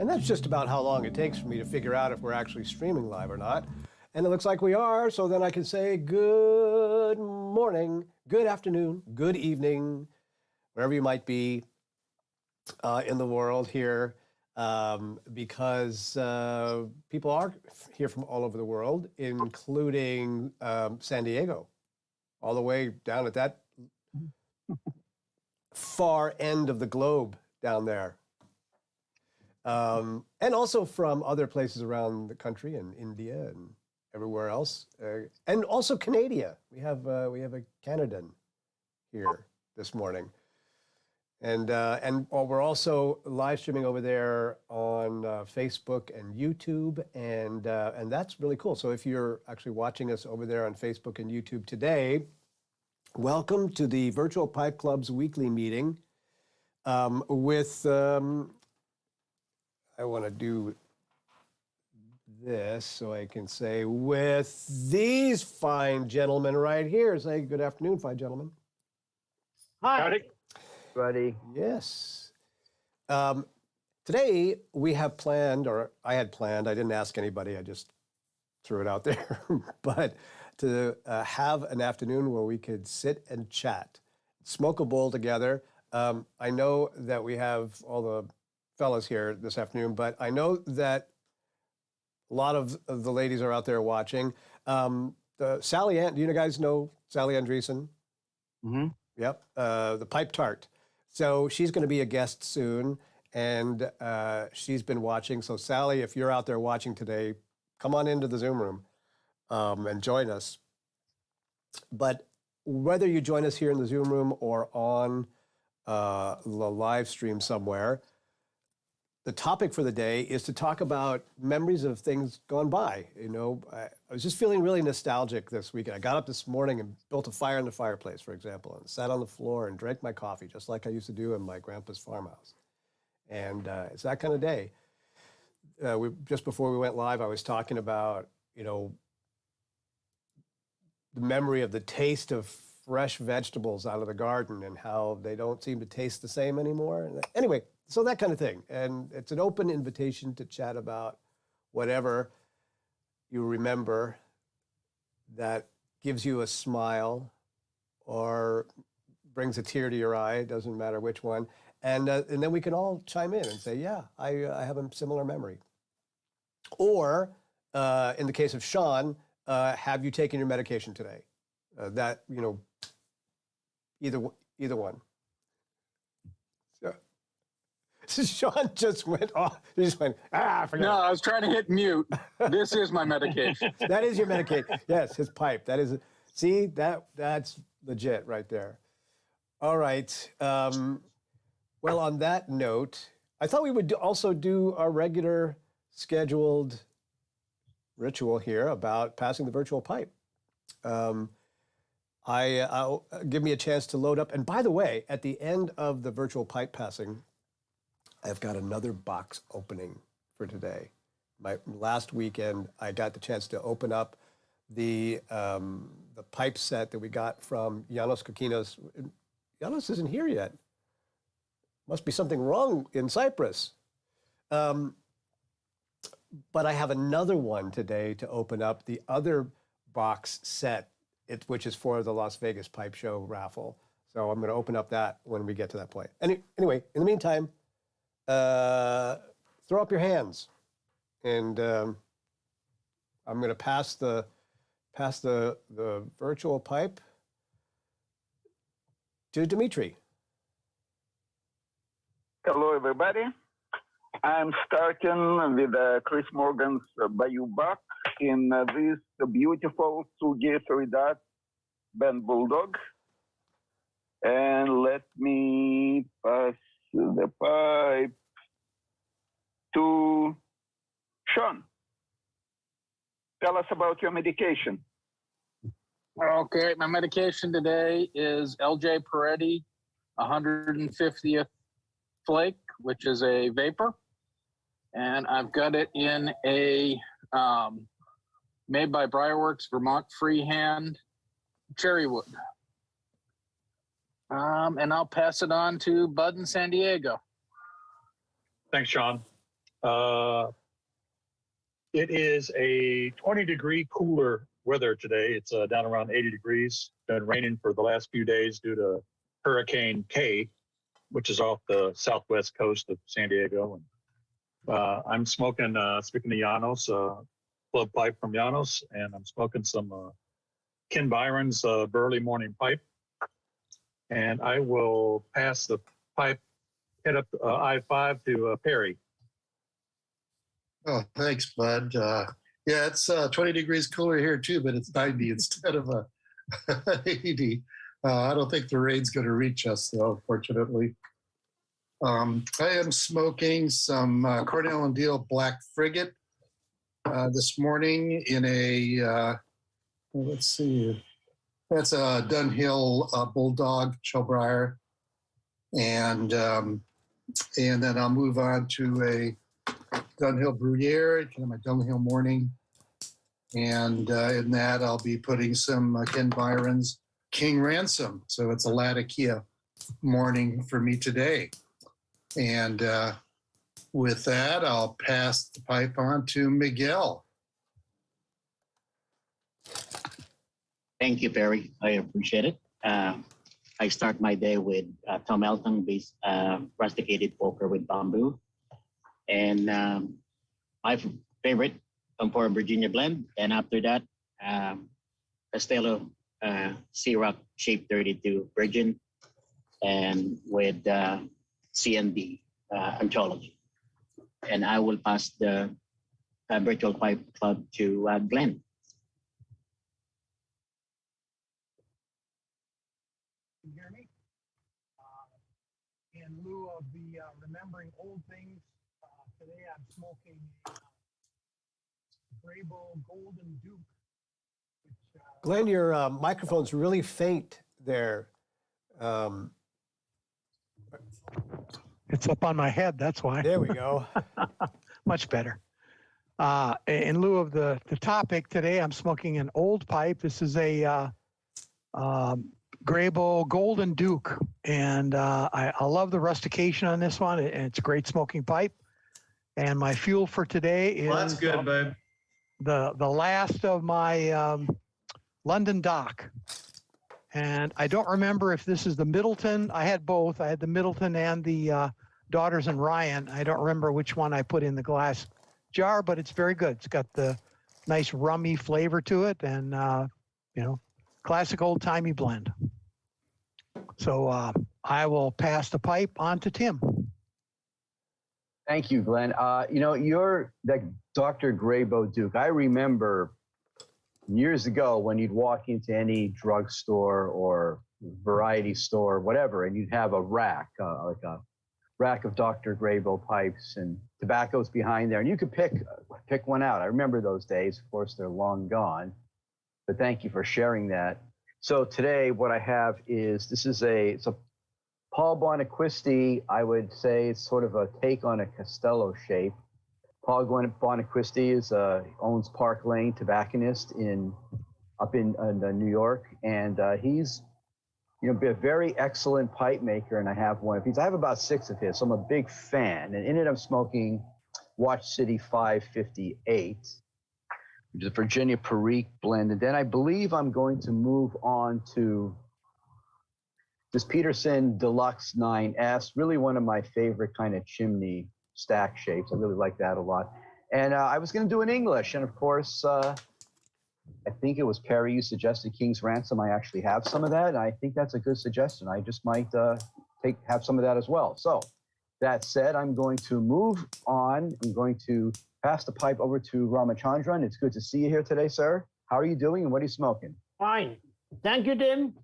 And that's just about how long it takes for me to figure out if we're actually streaming live or not. And it looks like we are, so then I can say good morning, good afternoon, good evening, wherever you might be in the world here, because people are here from all over the world, including San Diego, all the way down at that far end of the globe down there. And also from other places around the country, and India and everywhere else, and also Canada. We have a Canadan here this morning, and we're also live streaming over there on Facebook and YouTube, and that's really cool. So if you're actually watching us over there on Facebook and YouTube today, welcome to the Virtual Pipe Club's weekly meeting with. I want to do this so I can say with these fine gentlemen right here. Say good afternoon, fine gentlemen. Hi. Howdy. Buddy. Yes. Today we have planned, or I had planned, I didn't ask anybody, I just threw it out there, but to have an afternoon where we could sit and chat, smoke a bowl together. I know that we have all the fellas here this afternoon, but I know that a lot of the ladies are out there watching. Sally Ann, do you guys know Sally Andreessen? Mm-hmm. Yep, the Pipe Tart. So she's going to be a guest soon, and she's been watching. So Sally, if you're out there watching today, come on into the Zoom room and join us. But whether you join us here in the Zoom room or on the live stream somewhere, the topic for the day is to talk about memories of things gone by. You know, I was just feeling really nostalgic this weekend. I got up this morning and built a fire in the fireplace, for example, and sat on the floor and drank my coffee, just like I used to do in my grandpa's farmhouse. And it's that kind of day. Just before we went live, I was talking about, you know, the memory of the taste of fresh vegetables out of the garden and how they don't seem to taste the same anymore. Anyway, so that kind of thing. And it's an open invitation to chat about whatever you remember that gives you a smile or brings a tear to your eye, it doesn't matter which one. And then we can all chime in and say, yeah, I have a similar memory. Or in the case of Sean, have you taken your medication today? That, you know, either one. So Sean just went off. He just went, forget No, it. I was trying to hit mute. This is my medication. That is your medication. Yes, his pipe. That is, see, that's legit right there. All right. Well, on that note, I thought we would also do our regular scheduled ritual here about passing the virtual pipe. I'll give me a chance to load up. And by the way, at the end of the virtual pipe passing, I've got another box opening for today. My last weekend, I got the chance to open up the pipe set that we got from Janos Kokinos. Janos isn't here yet. Must be something wrong in Cyprus. But I have another one today to open up, the other box set, which is for the Las Vegas Pipe Show raffle. So I'm going to open up that when we get to that point. Anyway, in the meantime, throw up your hands, and I'm going to pass the virtual pipe to Dimitri. Hello, everybody. I'm starting with Chris Morgan's Bayou Buck in this beautiful Tsugi 3-Dot Band Bulldog. And let me pass the pipe to Sean. Tell us about your medication. Okay, my medication today is LJ Peretti 150th Flake, which is a vapor. And I've got it in a made by Briarworks Vermont Freehand cherry wood. And I'll pass it on to Bud in San Diego. Thanks, Sean. It is a 20-degree cooler weather today. It's down around 80 degrees. Been raining for the last few days due to Hurricane K, which is off the southwest coast of San Diego. And I'm smoking, speaking to Janos, club pipe from Janos, and I'm smoking some Ken Byron's Burley Morning Pipe. And I will pass the pipe, head up I-5 to Perry. Oh, thanks, Bud. Yeah, it's 20 degrees cooler here too, but it's 90 instead of 80. I don't think the rain's going to reach us, though, fortunately. I am smoking some Cornell and Deal Black Frigate this morning in a, let's see, that's a Dunhill Bulldog Chilbriar. And then I'll move on to a Dunhill Bruyere, kind of my Dunhill Morning. And in that, I'll be putting some Ken Byron's King Ransom. So it's a Latakia morning for me today. And with that, I'll pass the pipe on to Miguel. Thank you, Perry. I appreciate it. I start my day with Tom Elton-based rusticated poker with bamboo. And my favorite, Campora Virginia blend. And after that, Castello Ciroc Shape 32 Virgin, and with CND Anthology. And I will pass the Virtual Pipe Club to Glenn. Can you hear me? In lieu of the remembering old things, today I'm smoking a Greybull Golden Duke. Which, Glenn, your microphone's really faint there. It's up on my head, that's why. There we go. Much better. In lieu of the topic today, I'm smoking an old pipe. This is a Greybull Golden Duke, and I love the rustication on this one. It's a great smoking pipe. And my fuel for today is Well, that's good, babe. The last of my London Dock. And I don't remember if this is the Middleton. I had both. I had the Middleton and the Daughters and Ryan. I don't remember which one I put in the glass jar, but it's very good. It's got the nice rummy flavor to it, and classic old-timey blend. So I will pass the pipe on to Tim. Thank you, Glenn. You're that Dr. Greybull Duke. I remember years ago when you'd walk into any drugstore or variety store, whatever, and you'd have a rack, like a rack of Dr. Greybull pipes, and tobacco's behind there, and you could pick one out. I remember those days. Of course, they're long gone, but thank you for sharing that. So today, what I have is it's a Paul Bonaquisti. I would say it's sort of a take on a Castello shape. Paul Bonaquisti owns Park Lane Tobacconist up in New York, and he's a very excellent pipe maker, and I have one of his. I have about 6 of his, so I'm a big fan. And in it, I'm smoking Watch City 558, which is a Virginia Perique blend. And then I believe I'm going to move on to this Peterson Deluxe 9S, really one of my favorite kind of chimney stack shapes. I really like that a lot. And I was going to do an English, and of course, I think it was Perry, you suggested King's Ransom. I actually have some of that, and I think that's a good suggestion. I just might have some of that as well. So that said, I'm going to move on. I'm going to pass the pipe over to Ramachandran. It's good to see you here today, sir. How are you doing, and what are you smoking? Fine. Thank you, Tim.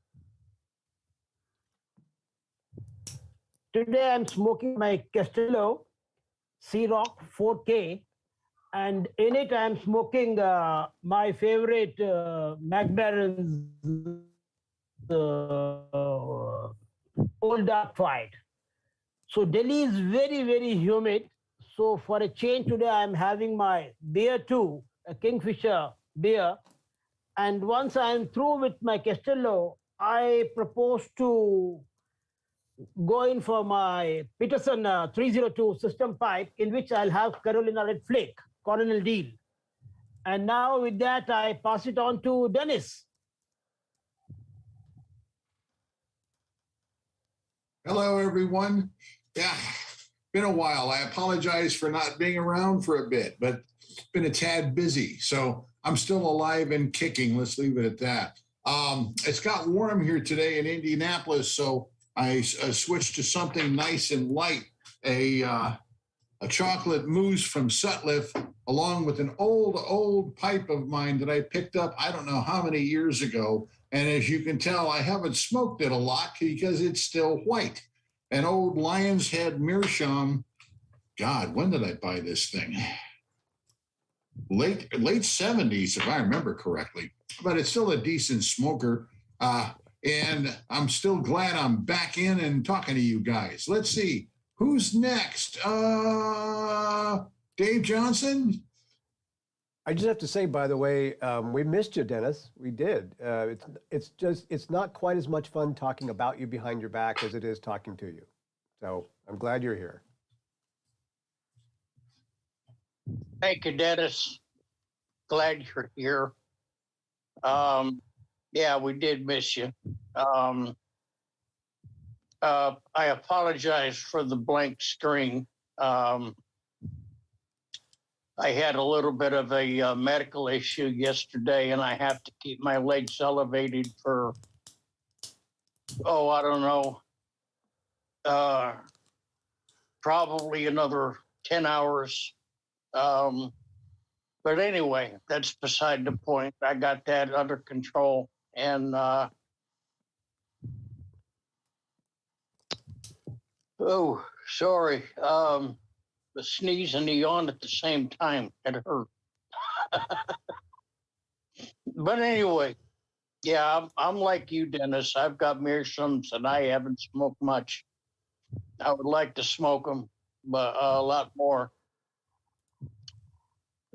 Today I'm smoking my Castello Ciroc 4K, and in it I'm smoking my favorite McBaron's Old Dark Fight. So Delhi is very, very humid. So for a change today, I'm having my beer too, a Kingfisher beer. And once I'm through with my Castello, I propose to go in for my Peterson 302 system pipe, in which I'll have Carolina Red Flake, Coronel Deal. And now with that, I pass it on to Dennis. Hello, everyone. Yeah, been a while. I apologize for not being around for a bit, but it's been a tad busy. So I'm still alive and kicking. Let's leave it at that. It's got warm here today in Indianapolis, so I switched to something nice and light. A chocolate mousse from Sutliff, along with an old pipe of mine that I picked up, I don't know how many years ago. And as you can tell, I haven't smoked it a lot because it's still white. An old Lion's Head Meerschaum. God, when did I buy this thing? Late 70s, if I remember correctly. But it's still a decent smoker. And I'm still glad I'm back in and talking to you guys. Let's see. Who's next? Dave Johnson? I just have to say, by the way, we missed you, Dennis. We did. It's not quite as much fun talking about you behind your back as it is talking to you. So I'm glad you're here. Thank you, Dennis. Glad you're here. Yeah, we did miss you. I apologize for the blank screen. I had a little bit of a medical issue yesterday, and I have to keep my legs elevated for, I don't know, probably another 10 hours. But anyway, that's beside the point. I got that under control. And sorry. The sneeze and the yawn at the same time. It hurt. But anyway, yeah, I'm like you, Dennis. I've got meerschaums and I haven't smoked much. I would like to smoke them, but a lot more.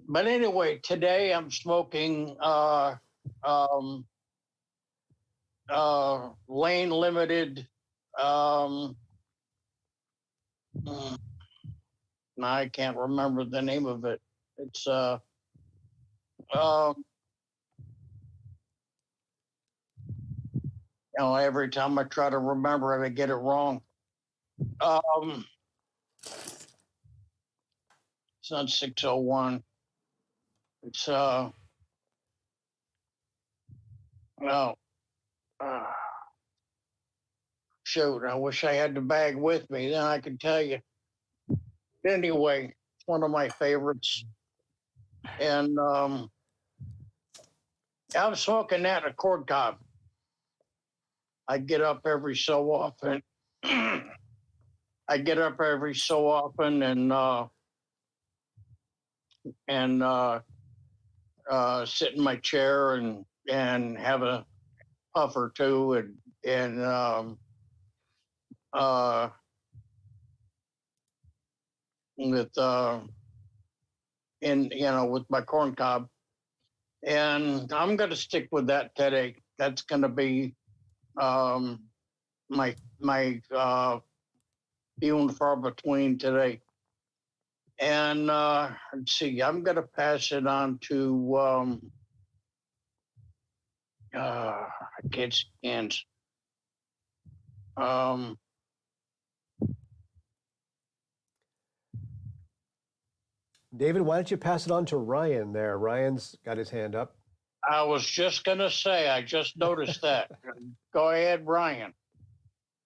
But anyway, today I'm smoking Lane Limited. I can't remember the name of it. It's every time I try to remember it, I get it wrong. It's not 601. It's shoot, I wish I had the bag with me, then I could tell you. Anyway, it's one of my favorites. And I'm smoking that in a corn cob. I get up every so often. and sit in my chair and have a puff or two with my corn cob. And I'm going to stick with that today. That's going to be my few and far between today. And let's see, I'm going to pass it on to I can't see hands. David, why don't you pass it on to Ryan there? Ryan's got his hand up. I was just going to say, I just noticed that. Go ahead, Ryan.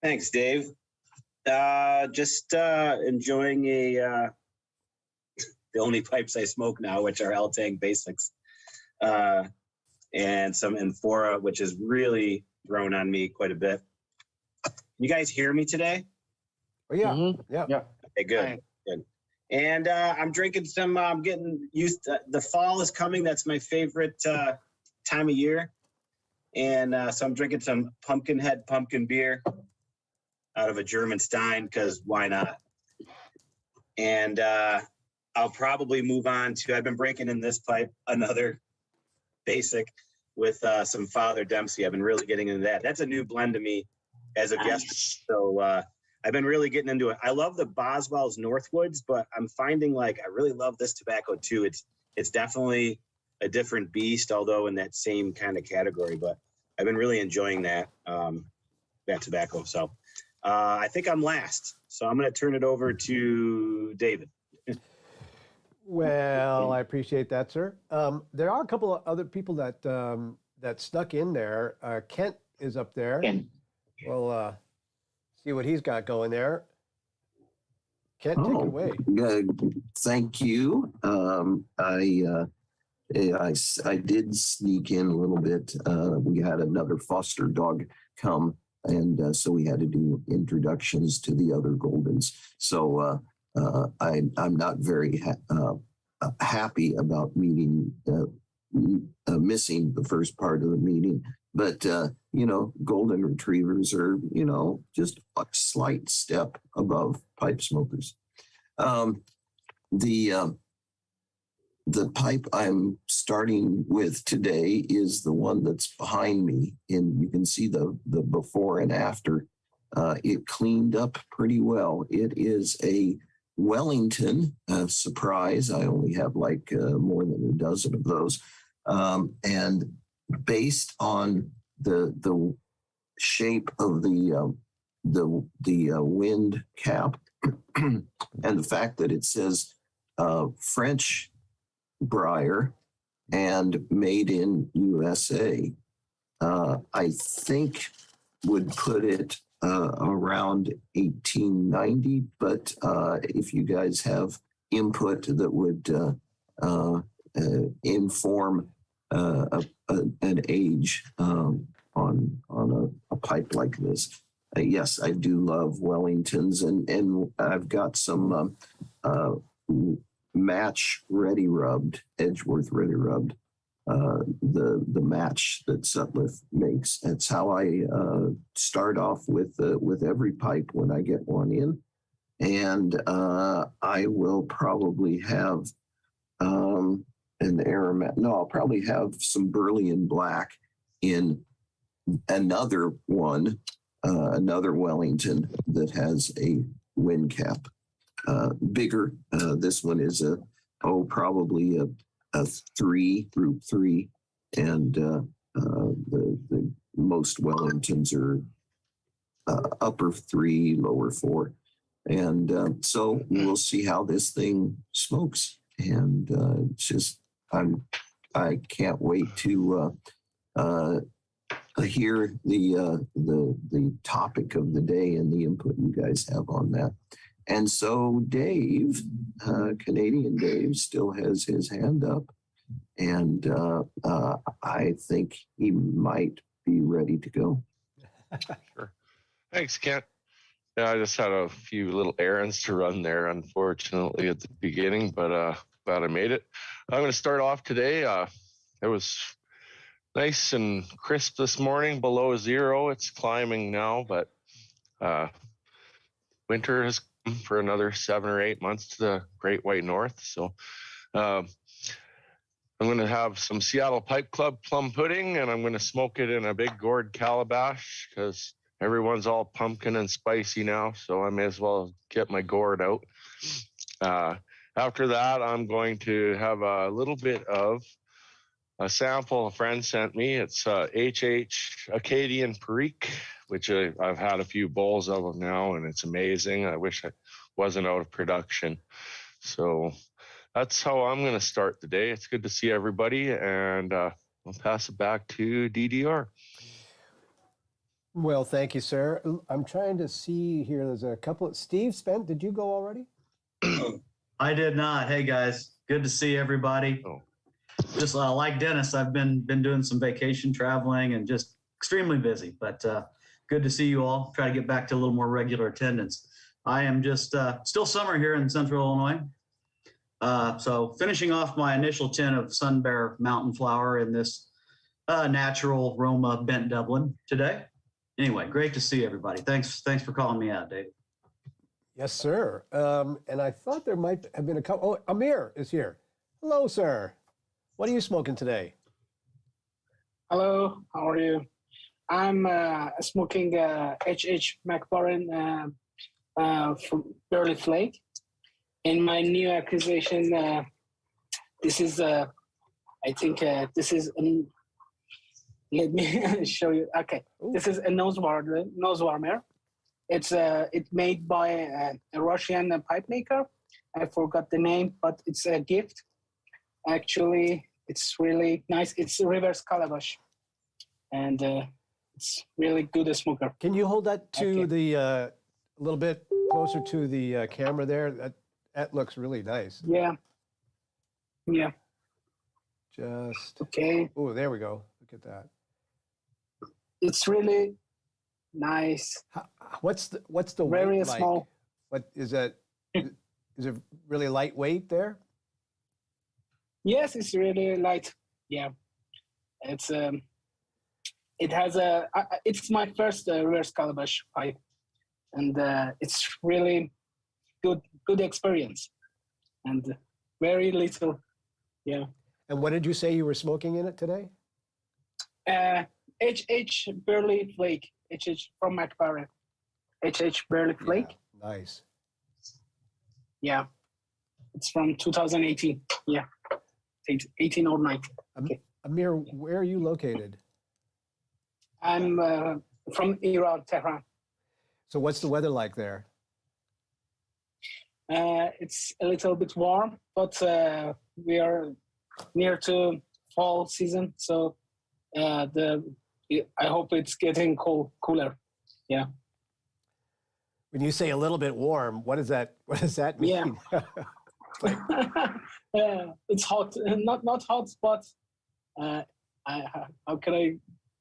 Thanks, Dave. Just enjoying the only pipes I smoke now, which are L-Tang Basics, and some Amphora, which has really grown on me quite a bit. You guys hear me today? Oh, yeah. Mm-hmm. Yeah. Okay, good. Good. And I'm drinking some, I'm getting used to, the fall is coming. That's my favorite time of year. And so I'm drinking some Pumpkinhead pumpkin beer out of a German Stein, because why not? And I'll probably move on to, I've been breaking in this pipe, another basic with some Father Dempsey. I've been really getting into that. That's a new blend to me. as a guest. So I've been really getting into it. I love the Boswell's Northwoods, but I'm finding like I really love this tobacco too. It's definitely a different beast, although in that same kind of category. But I've been really enjoying that tobacco. So I think I'm last. So I'm going to turn it over to David. Well, I appreciate that, sir. There are a couple of other people that that stuck in there. Kent is up there. Ken. We'll see what he's got going there. Kent, take it away. Thank you. I did sneak in a little bit. We had another foster dog come, and so we had to do introductions to the other Goldens. So I'm not very happy about missing the first part of the meeting. But, Golden Retrievers are, just a slight step above pipe smokers. The pipe I'm starting with today is the one that's behind me, and you can see the before and after. It cleaned up pretty well. It is a Wellington, surprise. I only have like more than a dozen of those. And based on the shape of the wind cap and the fact that it says French briar and made in USA, I think would put it around 1890. But if you guys have input that would inform an age on a pipe like this, yes, I do love Wellingtons, and I've got some match ready rubbed, Edgeworth ready rubbed, the match that Sutliff makes. That's how I start off with every pipe when I get one in. And I will probably have an aromatic. No, I'll probably have some Burleigh Black in another one, another Wellington that has a wind cap. Bigger. This one is probably a 3, group 3, and the most Wellingtons are upper 3, lower 4, and so we'll see how this thing smokes. And it's just I can't wait to hear the topic of the day and the input you guys have on that. And so Dave, Canadian Dave, still has his hand up, and I think he might be ready to go. Sure. Thanks, Kent. Yeah, I just had a few little errands to run there, unfortunately, at the beginning, but glad I made it. I'm going to start off today. It was nice and crisp this morning, below 0. It's climbing now, but winter has for another 7 or 8 months to the Great White North. So I'm going to have some Seattle Pipe Club plum pudding, and I'm going to smoke it in a big gourd calabash because everyone's all pumpkin and spicy now. So I may as well get my gourd out. After that, I'm going to have a little bit of a sample a friend sent me. It's HH Acadian Perique, which I've had a few bowls of them now, and it's amazing. I wish I wasn't out of production. So that's how I'm going to start the day. It's good to see everybody, and I'll pass it back to DDR. Well, thank you, sir. I'm trying to see here. There's a couple. Steve Spent, did you go already? I did not. Hey, guys. Good to see everybody. Just like Dennis, I've been doing some vacation traveling and just extremely busy, but good to see you all. Try to get back to a little more regular attendance. I am just still summer here in Central Illinois. So finishing off my initial tin of Sun Bear Mountain Flower in this natural Roma Bent Dublin today. Anyway, great to see everybody. Thanks for calling me out, David. Yes, sir. And I thought there might have been a couple. Oh, Amir is here. Hello, sir. What are you smoking today? Hello, how are you? I'm smoking H.H. McBarron from Burley Flake. In my new acquisition, this is, I think this is, let me show you. Okay, this is a nose warmer. It's made by a Russian pipe maker. I forgot the name, but it's a gift. Actually, it's really nice. It's a reverse calabash, and it's really good smoker. Can you hold that to the a little bit closer to the camera there? That looks really nice. Yeah. Yeah. Just okay. Oh, there we go. Look at that. It's really nice. What's the very weight like? small? What is that? Is it really lightweight there? Yes, it's really light. Yeah, it's it has it's my first reverse calabash pipe, and it's really good experience, and very little. Yeah. And what did you say you were smoking in it today? H.H. Burley Flake. H.H. from McBarron. H.H. Burley Flake. Yeah, nice. Yeah. It's from 2018. Yeah. 18 or 19. Okay. Amir, where are you located? I'm from Iran, Tehran. So what's the weather like there? It's a little bit warm, but we are near to fall season, so I hope it's getting cooler. Yeah. When you say a little bit warm, what does that mean? Yeah. It's hot, not hot, but how can I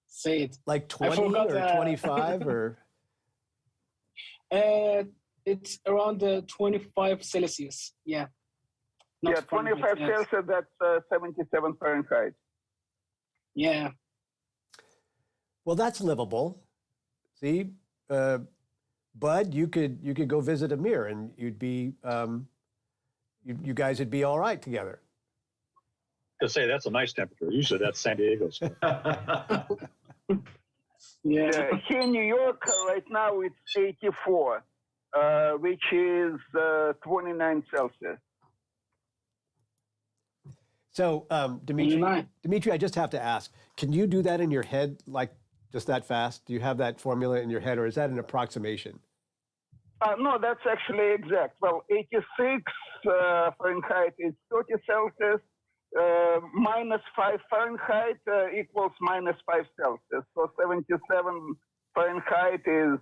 say it? Like 20 or 25 or? It's around 25 Celsius. Yeah. Yeah, 25 Fahrenheit, yes. Celsius, that's 77 Fahrenheit. Yeah. Well, that's livable. See, Bud, you could go visit Amir, and you'd be, you guys would be all right together. To say that's a nice temperature. Usually that's San Diego. Yeah. Here in New York right now it's 84, which is 29 Celsius. So, Dimitri, I just have to ask, can you do that in your head, like just that fast? Do you have that formula in your head, or is that an approximation? No, that's actually exact. Well, 86 Fahrenheit is 30 Celsius. Minus 5 Fahrenheit equals minus 5 Celsius. So 77 Fahrenheit is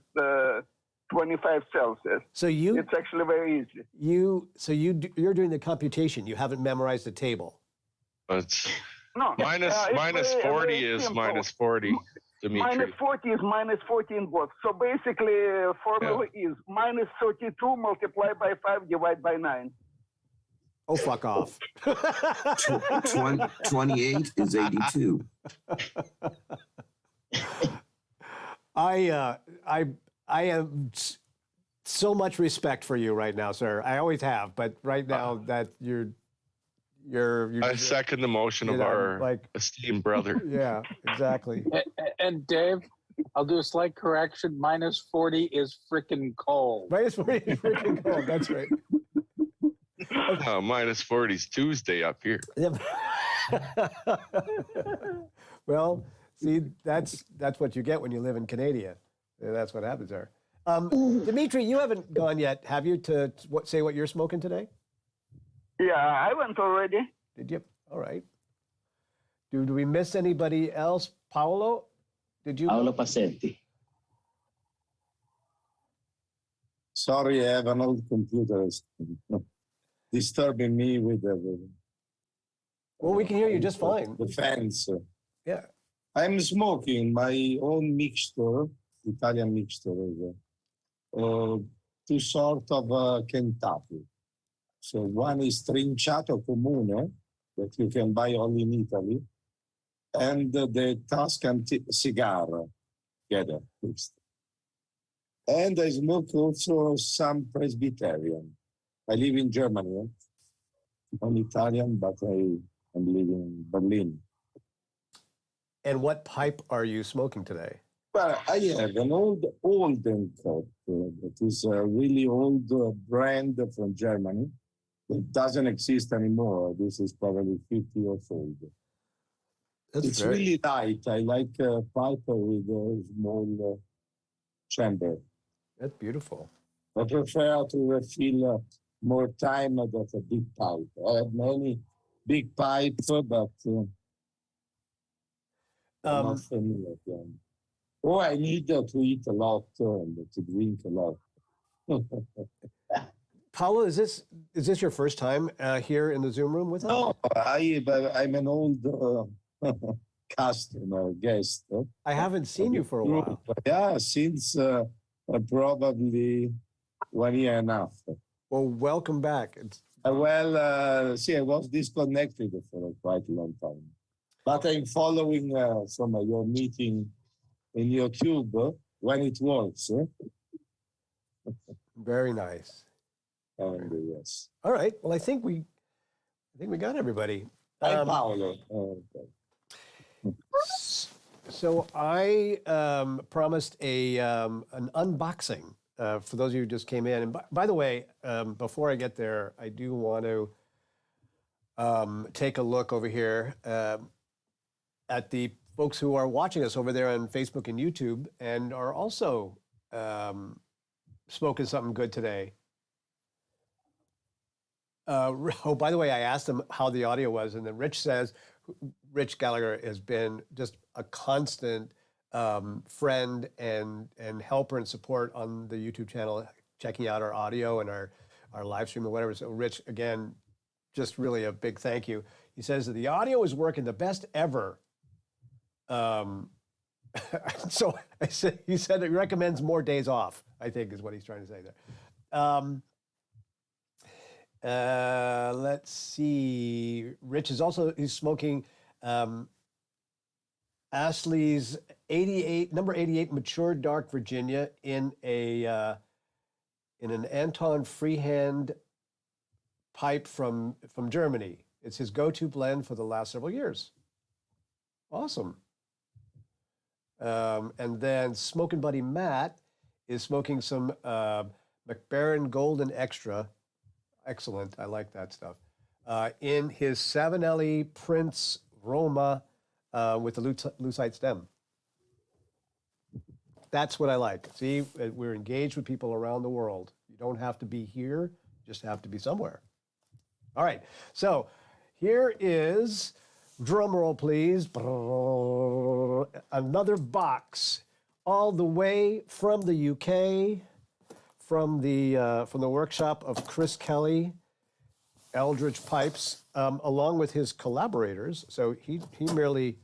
25 Celsius. So it's actually very easy. You're doing the computation. You haven't memorized the table. It's no minus 40 is simple. minus 40. Dimitri. Minus 40 is minus 40 in both. So basically, formula is minus 32 multiplied by 5 divided by 9. Oh, fuck off. 28 is 82. I have so much respect for you right now, sir. I always have, but right now that you're I second the motion of our esteemed brother. Yeah, exactly. And Dave, I'll do a slight correction. Minus 40 is freaking cold. Minus 40 is freaking cold. That's right. Minus 40 is Tuesday up here. Well, see, that's what you get when you live in Canada. That's what happens there. Dimitri, you haven't gone yet, have you, to say what you're smoking today? Yeah, I went already. Did you? All right. Do we miss anybody else? Paolo, did you? Paolo Pasetti. Sorry, I have an old computer disturbing me with the. Well, we can hear you just fine. The fans. Yeah. I'm smoking my own mixture, Italian mixture, two sort of Kentucky. So one is Trinciato Comune, that you can buy only in Italy, and the Tuscan cigar together mixed. And I smoke also some Presbyterian. I live in Germany. I'm Italian, but I'm living in Berlin. And what pipe are you smoking today? Well, I have an old Oldenkopf. That is a really old brand from Germany. It doesn't exist anymore. This is probably 50 years old. It's really light. I like a pipe with a small chamber. That's beautiful. I prefer to refill more time than a big pipe. I have many big pipes, but I'm not familiar with them. Oh, I need to eat a lot and to drink a lot. Paolo, is this your first time here in the Zoom room with us? No, I'm an old customer, guest. I haven't seen you for a while. Yeah, since probably 1 year and a half. Well, welcome back. See, I was disconnected for quite a long time. But I'm following some of your meeting in YouTube when it works. Very nice. And yes. All right. Well, I think we got everybody. Hi, Paolo. So I promised an unboxing for those of you who just came in. And by the way, before I get there, I do want to take a look over here at the folks who are watching us over there on Facebook and YouTube and are also smoking something good today. Oh, by the way, I asked him how the audio was, and then Rich Gallagher has been just a constant friend and helper and support on the YouTube channel, checking out our audio and our live stream or whatever. So Rich, again, just really a big thank you. He says that the audio is working the best ever. So he said he recommends more days off, I think is what he's trying to say there. Let's see. Rich is he's smoking Astley's number 88 Mature Dark Virginia in an Anton Freehand pipe from Germany. It's his go-to blend for the last several years. Awesome. And then Smoking Buddy Matt is smoking some McBaron Golden Extra. Excellent. I like that stuff. In his Savinelli Prince Roma with the lucite stem. That's what I like. See, we're engaged with people around the world. You don't have to be here, you just have to be somewhere. All right. So here is, drum roll please, another box all the way from the UK. From the workshop of Chris Kelly, Eldridge Pipes, along with his collaborators. So he merely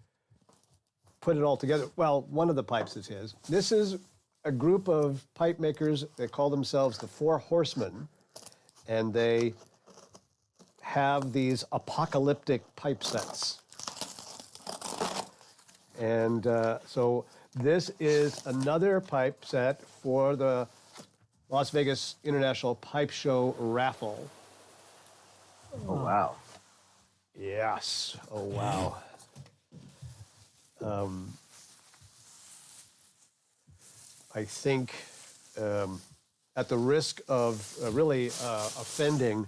put it all together. Well, one of the pipes is his. This is a group of pipe makers. They call themselves the Four Horsemen, and they have these apocalyptic pipe sets. And so this is another pipe set for the Las Vegas International Pipe Show raffle. Oh, wow. Yes. Oh, wow. I think at the risk of really offending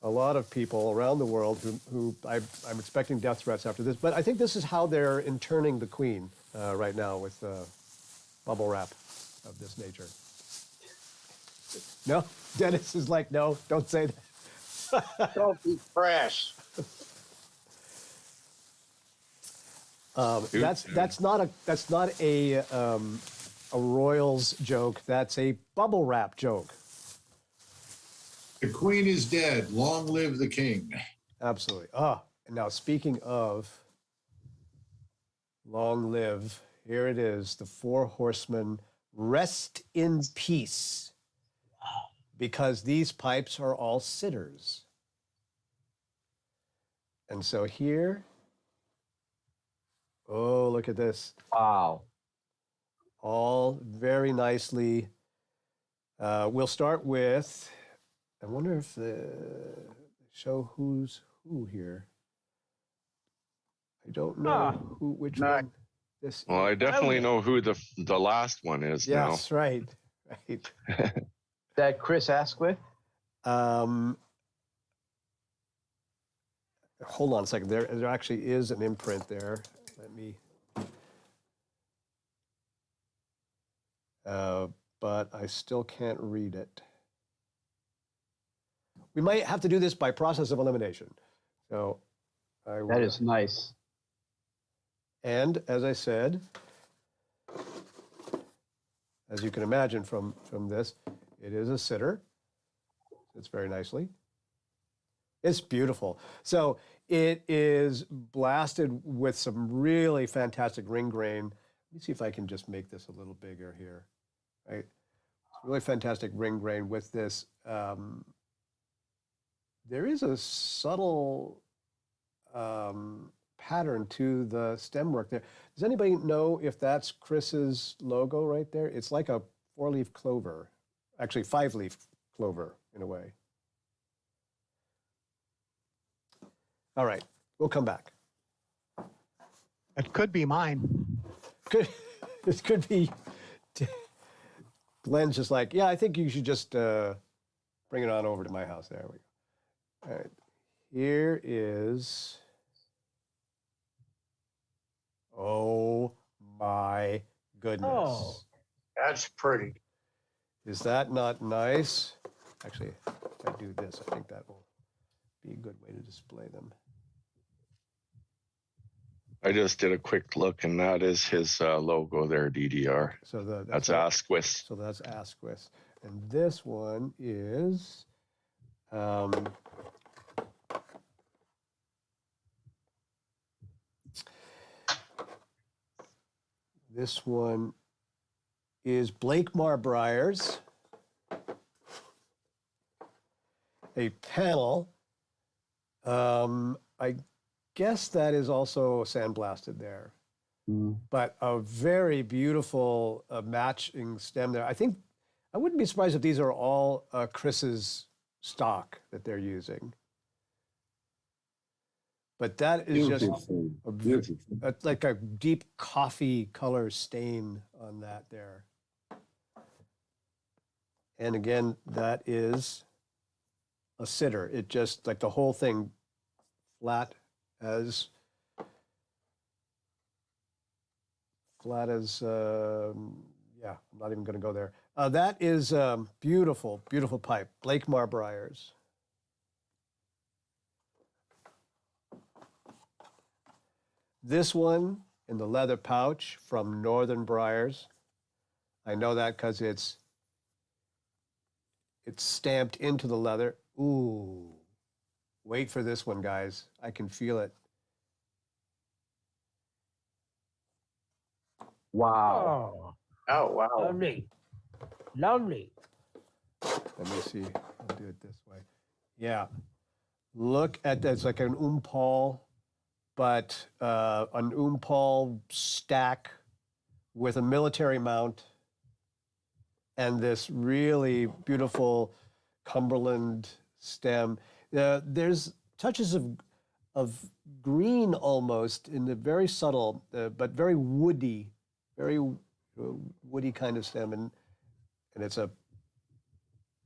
a lot of people around the world who I'm expecting death threats after this, but I think this is how they're interning the Queen right now with bubble wrap of this nature. No, Dennis is like, no, don't say that. Don't be crass. That's not a Royals joke. That's a bubble wrap joke. The Queen is dead. Long live the King. Absolutely. Now speaking of long live, here it is, the Four Horsemen. Rest in peace. Because these pipes are all sitters. And so here, oh, look at this. Wow. All very nicely. We'll start with, I wonder if show who's who here. I don't know which one. This, Well, I definitely know who the last one is now. yes, right, right. That Chris Asquith? Hold on a second. There actually is an imprint there. Let me. But I still can't read it. We might have to do this by process of elimination. So I will. That is nice. And as I said, as you can imagine from this, it is a sitter. It's very nicely. It's beautiful. So it is blasted with some really fantastic ring grain. Let me see if I can just make this a little bigger here. Right, really fantastic ring grain with this. There is a subtle pattern to the stem work there. Does anybody know if that's Chris's logo right there? It's like a 4-leaf clover, actually 5-leaf clover in a way. All right, we'll come back. It could be mine. This could be. Glenn's just like, yeah, I think you should just bring it on over to my house. There we go. All right, here is. Oh my goodness. Oh, that's pretty. Is that not nice? Actually, if I do this, I think that will be a good way to display them. I just did a quick look, and that is his logo there, DDR. So that's Asquith. So that's Asquith. And this one is Blakemar Briars, a panel. I guess that is also sandblasted there, but a very beautiful matching stem there. I wouldn't be surprised if these are all Chris's stock that they're using. But that is Beautiful, just like a deep coffee color stain on that there. And again, that is a sitter. It just like the whole thing flat as yeah, I'm not even going to go there. That is beautiful, beautiful pipe, Blakemar Briars. This one in the leather pouch from Northern Briars. I know that because it's stamped into the leather. Ooh, wait for this one, guys. I can feel it. Wow. Oh, wow. Lovely. Lovely. Let me see. I'll do it this way. Yeah. Look at that. It's like an Umpal, but an Umpal stack with a military mount and this really beautiful Cumberland stem. There's touches of green almost in the very subtle, but very woody kind of stem, and it's a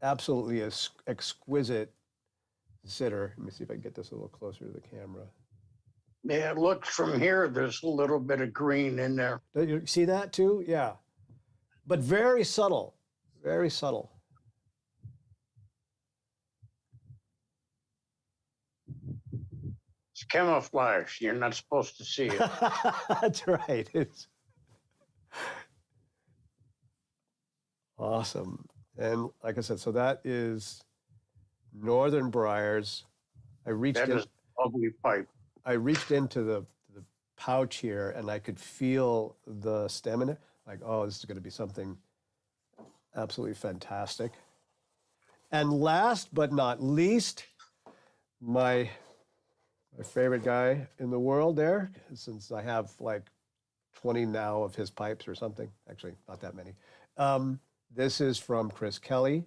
absolutely exquisite sitter. Let me see if I can get this a little closer to the camera. Yeah, it looks from here, there's a little bit of green in there. Do you see that too? Yeah, but very subtle, very subtle. It's camouflage. You're not supposed to see it. That's right. It's awesome. And like I said, so that is Northern Briars. I reached That is a lovely pipe. I reached into the pouch here and I could feel the stem in it. Like, oh, this is going to be something absolutely fantastic. And last but not least, my favorite guy in the world there, since I have like 20 now of his pipes or something. Actually, not that many. This is from Chris Kelly.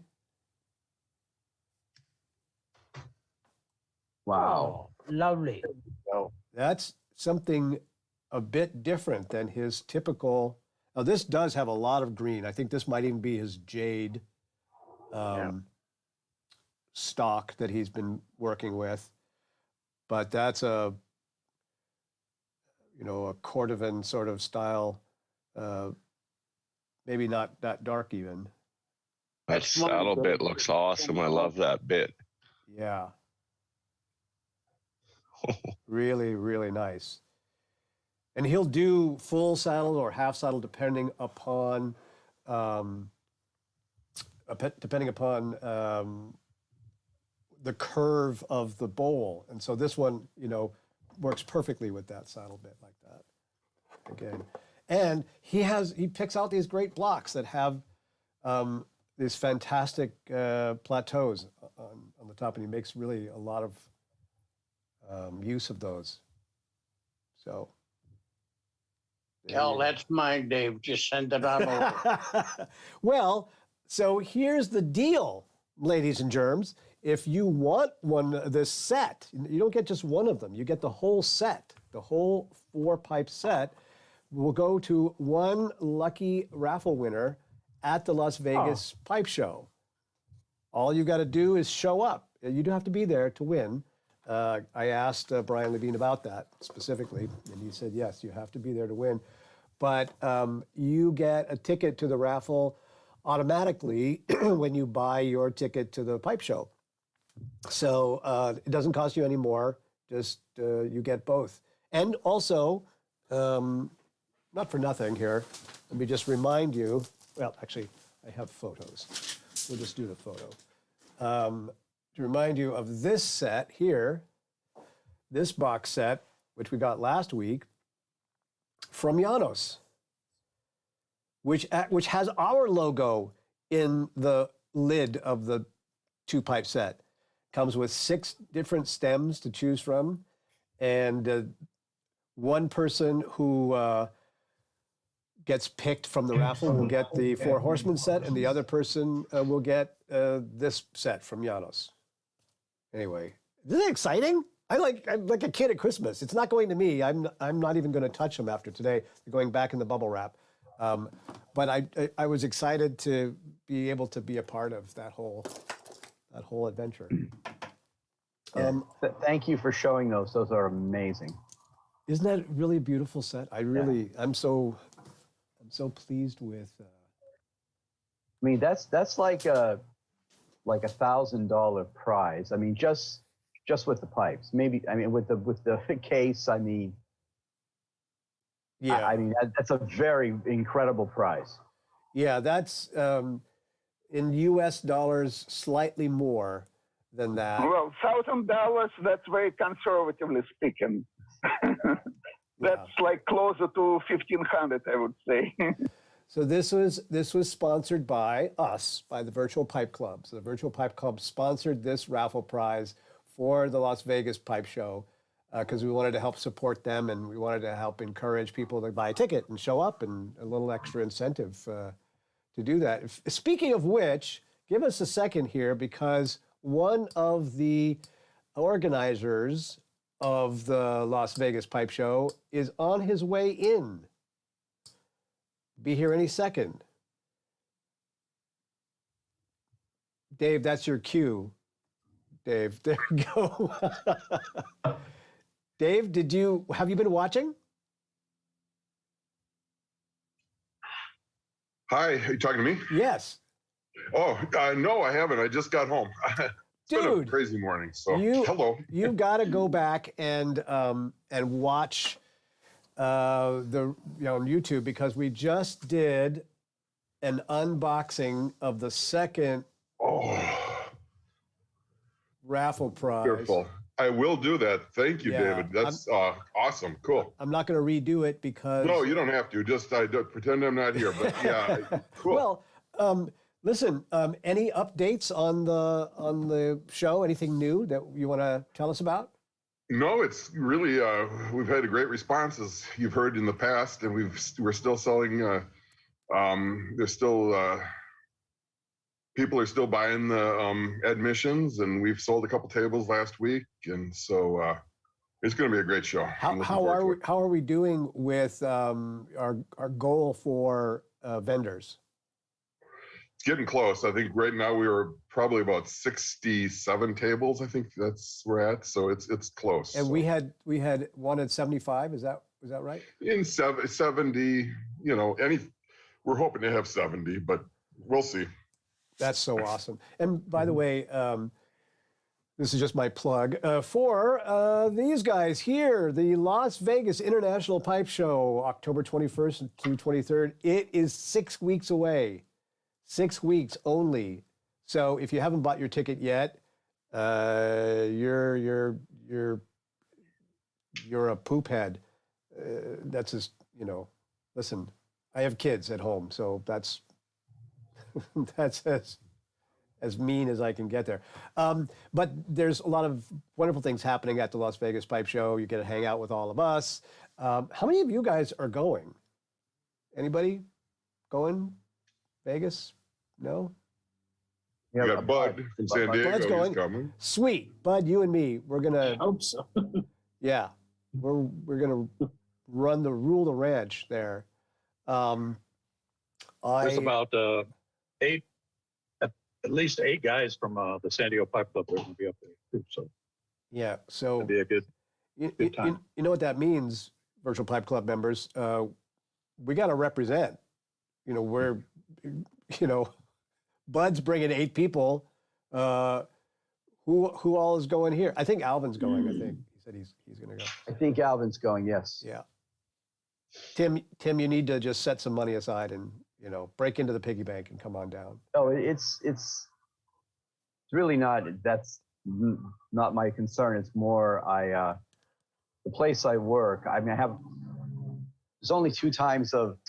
Wow. Lovely. That's something a bit different than his typical. Now, this does have a lot of green. I think this might even be his jade stock that he's been working with. But that's a Cordovan sort of style, maybe not that dark even. That saddle bit looks awesome. I love that bit. Yeah. Really, really nice. And he'll do full saddle or half saddle depending upon the curve of the bowl. And so this one, works perfectly with that saddle bit like that. Again. And he picks out these great blocks that have these fantastic plateaus on the top, and he makes really a lot of use of those. So. Hell, that's mine, Dave. Just send it on over. Well, so here's the deal, ladies and germs. If you want this set, you don't get just one of them. You get the whole set, the whole 4-pipe set. Will go to one lucky raffle winner at the Las Vegas Pipe Show. All you got to do is show up. You don't have to be there to win. I asked Brian Levine about that specifically, and he said, yes, you have to be there to win. But you get a ticket to the raffle automatically when you buy your ticket to the pipe show. So it doesn't cost you any more, just you get both. And also, not for nothing here, let me just remind you, well, actually, I have photos. We'll just do the photo. To remind you of this set here, this box set, which we got last week from Janos, which has our logo in the lid of the 2-pipe set. Comes with 6 different stems to choose from, and one person who gets picked from the raffle will get the 4 Horsemen set, and the other person will get this set from Janos. Anyway, isn't it exciting? I'm like a kid at Christmas. It's not going to me. I'm not even going to touch them after today. They're going back in the bubble wrap. But I was excited to be able to be a part of that whole adventure. Thank you for showing those. Those are amazing. Isn't that really a beautiful set? I'm so pleased with. I mean, that's like a $1,000 prize. I mean, just with the pipes. Maybe, I mean, with the case. I mean, yeah. I mean, that's a very incredible prize. Yeah, that's in U.S. dollars, slightly more than that. Well, $1,000, that's very conservatively speaking. That's like closer to 1,500, I would say. So this was sponsored by us, by the Virtual Pipe Club. So the Virtual Pipe Club sponsored this raffle prize for the Las Vegas Pipe Show because we wanted to help support them, and we wanted to help encourage people to buy a ticket and show up, and a little extra incentive to do that. Speaking of which, give us a second here, because one of the organizers of the Las Vegas Pipe Show is on his way in. Be here any second. Dave, that's your cue. Dave, there you go. Dave, have you been watching? Hi, are you talking to me? Yes. Oh, no, I haven't. I just got home. It's been a crazy morning. So hello. You've got to go back and watch on YouTube, because we just did an unboxing of the second raffle prize. Wonderful. I will do that. Thank you, Yeah, David. That's awesome. Cool. I'm not going to redo it because No, you don't have to. Just pretend I'm not here. But yeah, cool. Well, listen. Any updates on the show? Anything new that you want to tell us about? No, it's really we've had a great response, as you've heard in the past, and we're still selling. There's still people are still buying the admissions, and we've sold a couple tables last week, and so It's going to be a great show. I'm looking How forward are to we? it. How are we doing with our goal for vendors? It's getting close. I think right now we were probably about 67 tables. I think that's where we're at. So it's close. And So we had wanted 75. Is that right? in 70, we're hoping to have 70, but we'll see. That's so awesome. And by the way, this is just my plug for these guys here, the Las Vegas International Pipe Show, October 21st to 23rd. It is 6 weeks away, 6 weeks only. So if you haven't bought your ticket yet, you're a poop head. That's just, listen, I have kids at home, so that's as mean as I can get there. But there's a lot of wonderful things happening at the Las Vegas Pipe Show. You get to hang out with all of us. How many of you guys are going? Anybody going? Vegas? No? We got Bud from San Diego. Bud's He's going. coming. Sweet. Bud, you and me, we're going to... I hope so. Yeah. We're going to rule the ranch there. There's about at least 8 guys from the San Diego Pipe Club that are going to be up there too. So yeah, so it'll be a good time. You know what that means, Virtual Pipe Club members? We got to represent. We're, Bud's bringing 8 people. Who all is going here? I think Alvin's going. I think he said he's going to go. I think Alvin's going. Yes. Yeah. Tim, you need to just set some money aside and break into the piggy bank and come on down. No, it's really not. That's not my concern. It's more the place I work. I mean, there's only 2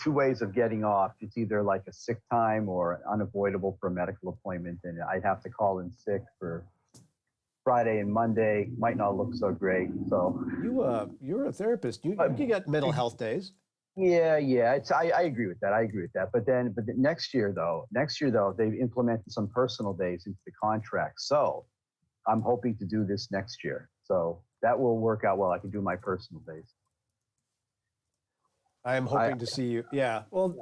ways of getting off. It's either like a sick time or unavoidable for a medical appointment, and I'd have to call in sick for Friday and Monday. Might not look so great. So you're a therapist. You get mental health days. Yeah. I agree with that. But next year though, they've implemented some personal days into the contract. So I'm hoping to do this next year. So that will work out well. I can do my personal days. I am hoping to see you. Yeah. Well,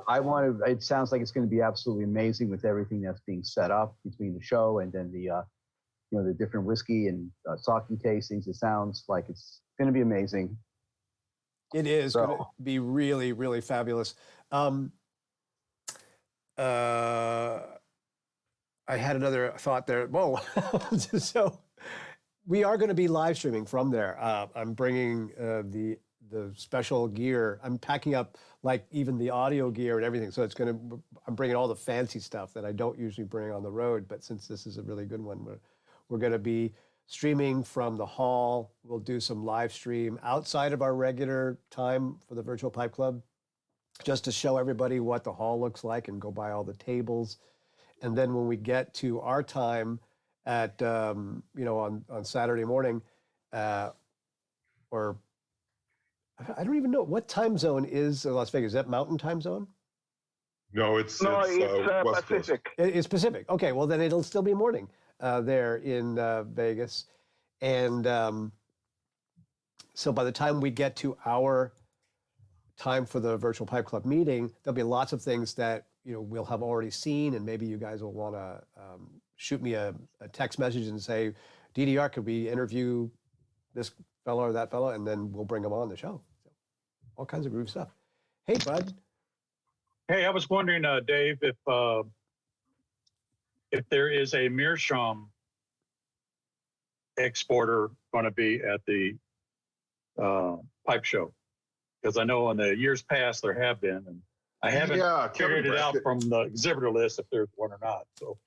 it sounds like it's going to be absolutely amazing with everything that's being set up between the show and then the different whiskey and sake tastings. It sounds like it's going to be amazing. It is going to be really, really fabulous. I had another thought there. Whoa. So we are going to be live streaming from there. I'm bringing the special gear. I'm packing up like even the audio gear and everything. So I'm bringing all the fancy stuff that I don't usually bring on the road. But since this is a really good one, we're going to be streaming from the hall. We'll do some live stream outside of our regular time for the Virtual Pipe Club, just to show everybody what the hall looks like and go by all the tables. And then when we get to our time at, on Saturday morning, or I don't even know what time zone is Las Vegas. Is that Mountain Time Zone? No, it's West Pacific. Coast. It's Pacific. Okay, well then it'll still be morning there in Vegas. And so by the time we get to our time for the Virtual Pipe Club meeting, there'll be lots of things that we'll have already seen, and maybe you guys will want to shoot me a text message and say, DDR, could we interview this fellow or that fellow? And then we'll bring them on the show. So, all kinds of groove stuff. Hey, Bud. Hey, I was wondering, Dave, if there is a meerschaum exporter going to be at the pipe show, because I know in the years past there have been, and I haven't figured it out from the exhibitor list if there's one or not. So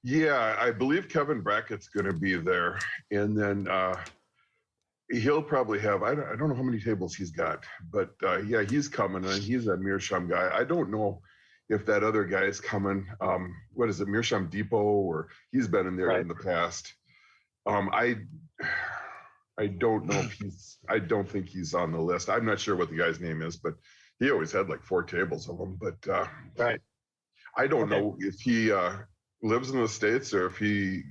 yeah, I believe Kevin Brackett's going to be there, and then he'll probably have, I don't know how many tables he's got, but yeah, he's coming, and he's a meerschaum guy. I don't know if that other guy is coming. What is it, Meerschaum Depot, or he's been in there in the past. I don't know if I don't think he's on the list. I'm not sure what the guy's name is, but he always had like 4 tables of them. But I don't know if he lives in the States or if he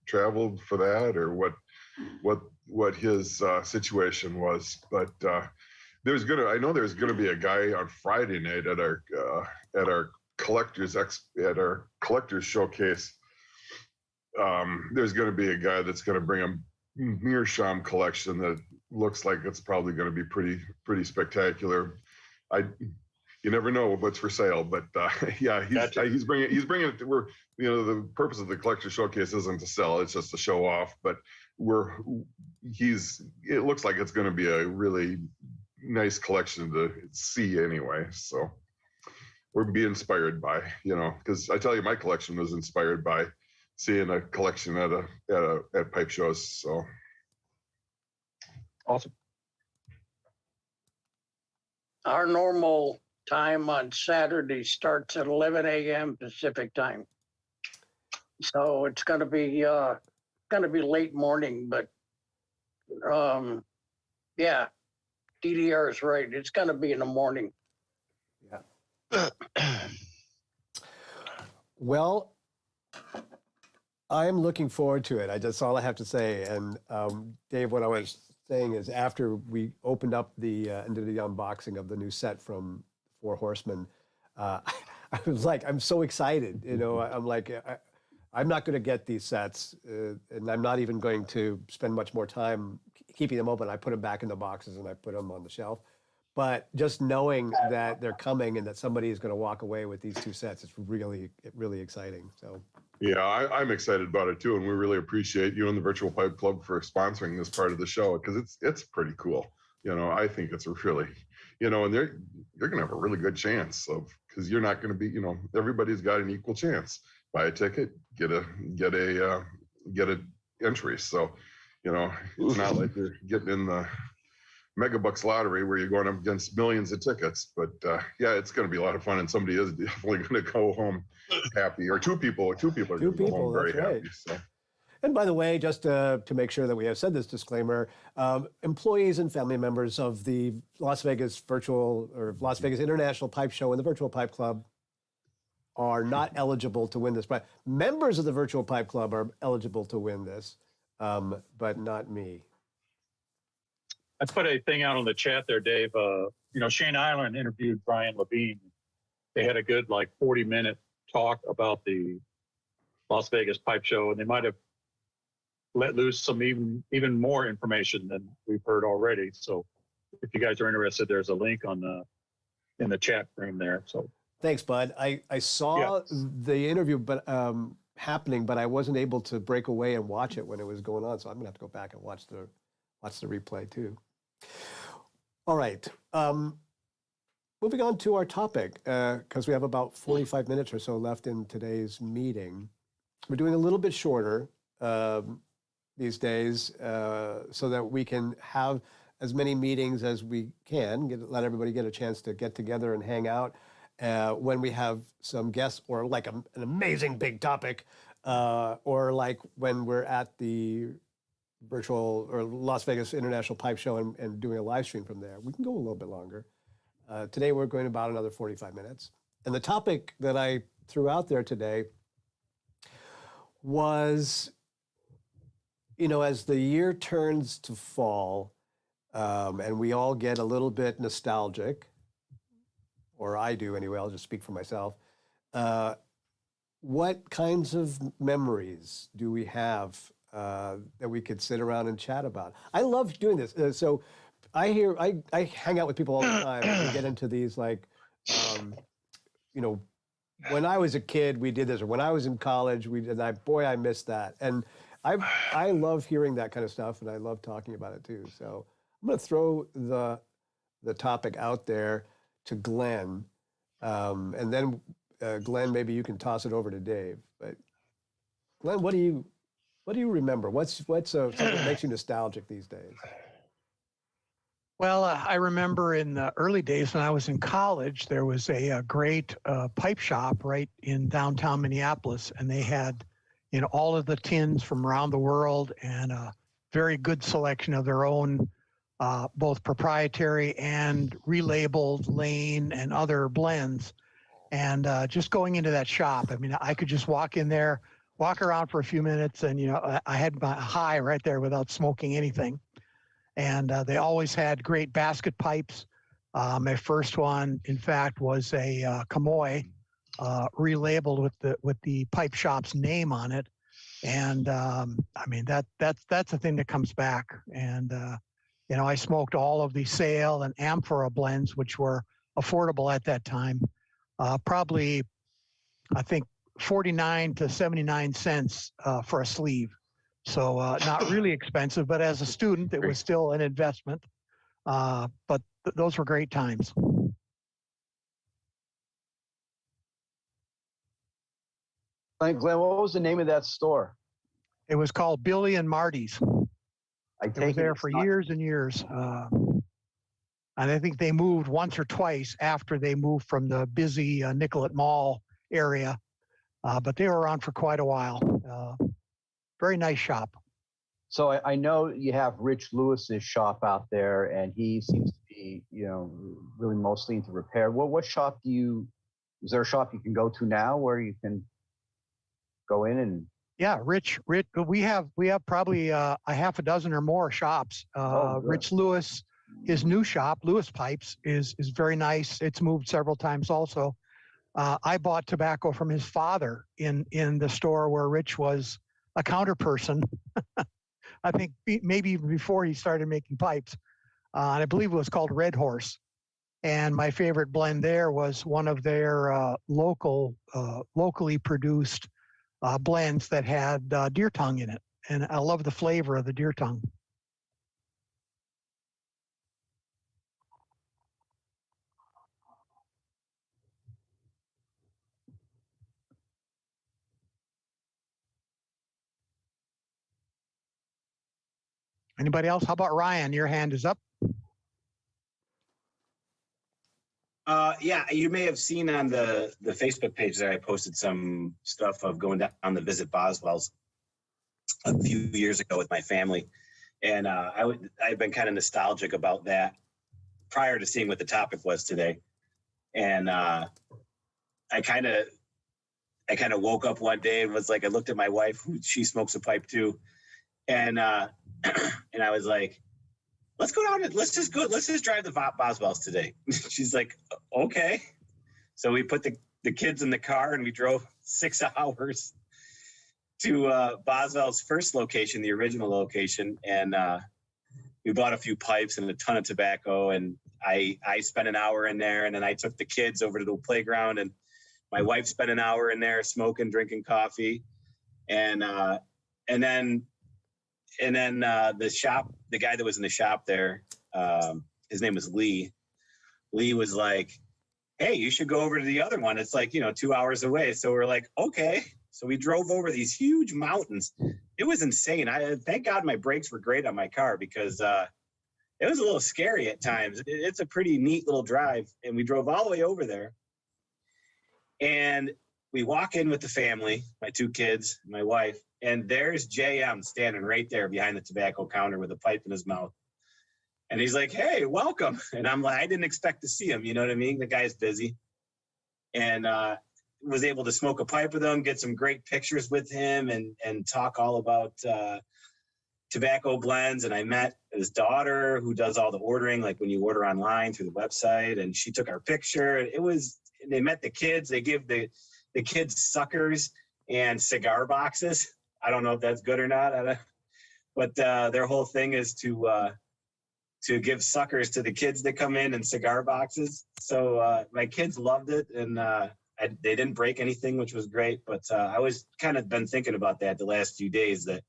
traveled for that, or what what his situation was, but I know there's gonna be a guy on Friday night at our collectors showcase. There's gonna be a guy that's gonna bring a meerschaum collection that looks like it's probably gonna be pretty spectacular. You never know what's for sale, but yeah, he's bringing it. The purpose of the collector showcase isn't to sell; it's just to show off. But it looks like it's going to be a really nice collection to see anyway. So we're being inspired by, because I tell you, my collection was inspired by seeing a collection at pipe shows. So awesome. Our normal time on Saturday starts at 11 a.m. Pacific time. So it's going to be late morning, but yeah, DDR is right. It's going to be in the morning. Yeah. Well, I'm looking forward to it. That's all I have to say. And Dave, what I was saying is after we opened up and did the unboxing of the new set from Four Horsemen, I was like, I'm so excited. I'm like, I'm not going to get these sets, and I'm not even going to spend much more time keeping them open. I put them back in the boxes and I put them on the shelf. But just knowing that they're coming and that somebody is going to walk away with these two sets, it's really exciting. So. Yeah, I'm excited about it too, and we really appreciate you and the Virtual Pipe Club for sponsoring this part of the show because it's pretty cool. I think it's really, and you're going to have a really good chance because you're not going to be, everybody's got an equal chance. Buy a ticket, get a entry. So, it's not like you're getting in the Megabucks lottery where you're going up against millions of tickets. But yeah, it's going to be a lot of fun, and somebody is definitely going to go home happy, or two people are going to go home very happy. So. And by the way, just to make sure that we have said this disclaimer, employees and family members of the Las Vegas International Pipe Show and the Virtual Pipe Club are not eligible to win this prize. Members of the Virtual Pipe Club are eligible to win this, but not me. I put a thing out on the chat there, Dave. Shane Island interviewed Brian Levine. They had a good 40-minute talk about the Las Vegas Pipe Show, and they might have let loose some even more information than we've heard already. So if you guys are interested, there's a link in the chat room there. So thanks, Bud. I saw the interview happening, but I wasn't able to break away and watch it when it was going on. So I'm gonna have to go back and watch the replay too. All right. Moving on to our topic, because we have about 45 minutes or so left in today's meeting. We're doing a little bit shorter these days so that we can have as many meetings as we can, let everybody get a chance to get together and hang out when we have some guests or an amazing big topic, or when we're at the virtual or Las Vegas International Pipe Show and doing a live stream from there. We can go a little bit longer. Today we're going about another 45 minutes. And the topic that I threw out there today was, as the year turns to fall, and we all get a little bit nostalgic, or I do anyway, I'll just speak for myself. What kinds of memories do we have that we could sit around and chat about? I love doing this. So I hang out with people all the time and we get into these when I was a kid, we did this, or when I was in college, we did that. Boy, I missed that. And I love hearing that kind of stuff, and I love talking about it too. So I'm going to throw the topic out there to Glenn, and then Glenn, maybe you can toss it over to Dave. But Glenn, what do you remember? What's something that makes you nostalgic these days? Well, I remember in the early days when I was in college, there was a great pipe shop right in downtown Minneapolis, and they had, all of the tins from around the world and a very good selection of their own, both proprietary and relabeled Lane and other blends. And just going into that shop, I mean, I could just walk in there walk around for a few minutes, and I had my high right there without smoking anything. And they always had great basket pipes. My first one, in fact, was a Kamoy, relabeled with the pipe shop's name on it. And I mean that's a thing that comes back. And I smoked all of the Sale and Amphora blends, which were affordable at that time. Probably, I think 49 to 79 cents for a sleeve. So not really expensive, but as a student, it was still an investment. But those were great times. Glenn, what was the name of that store? It was called Billy and Marty's. I It was there for years and years. And I think they moved once or twice after they moved from the busy Nicollet Mall area. But they were around for quite a while. Very nice shop. So I know you have Rich Lewis's shop out there, and he seems to be, really mostly into repair. What shop is there a shop you can go to now where you can go in and? Yeah, Rich, we have probably a half a dozen or more shops. Rich Lewis, his new shop, Lewis Pipes, is very nice. It's moved several times also. I bought tobacco from his father in the store where Rich was a counter person. I think maybe even before he started making pipes. And I believe it was called Red Horse. And my favorite blend there was one of their locally produced blends that had deer tongue in it. And I love the flavor of the deer tongue. Anybody else? How about Ryan? Your hand is up. Yeah, you may have seen on the Facebook page that I posted some stuff of going down on the Visit Boswell's a few years ago with my family. And I've been kind of nostalgic about that prior to seeing what the topic was today. And I kind of woke up one day and was like, I looked at my wife, she smokes a pipe too. And and I was like, let's go down and let's just drive the Boswells today. She's like, okay. So we put the kids in the car and we drove 6 hours to Boswell's first location, the original location. And we bought a few pipes and a ton of tobacco. And I spent an hour in there, and then I took the kids over to the playground, and my wife spent an hour in there smoking, drinking coffee. And then the guy that was in the shop there, his name was Lee. Lee was like, hey, you should go over to the other one. It's like, 2 hours away. So we're like, okay. So we drove over these huge mountains. It was insane. Thank God my brakes were great on my car, because it was a little scary at times. It's a pretty neat little drive. And we drove all the way over there. And we walk in with the family, my 2 kids, my wife, and there's JM standing right there behind the tobacco counter with a pipe in his mouth. And he's like, hey, welcome. And I'm like, I didn't expect to see him. You know what I mean? The guy's busy. And was able to smoke a pipe with him, get some great pictures with him, and talk all about tobacco blends. And I met his daughter, who does all the ordering, like when you order online through the website. And she took our picture. And they met the kids. They give the kids suckers and cigar boxes. I don't know if that's good or not, but their whole thing is to give suckers to the kids that come in and cigar boxes. So my kids loved it, and they didn't break anything, which was great. But I was kind of been thinking about that the last few days, that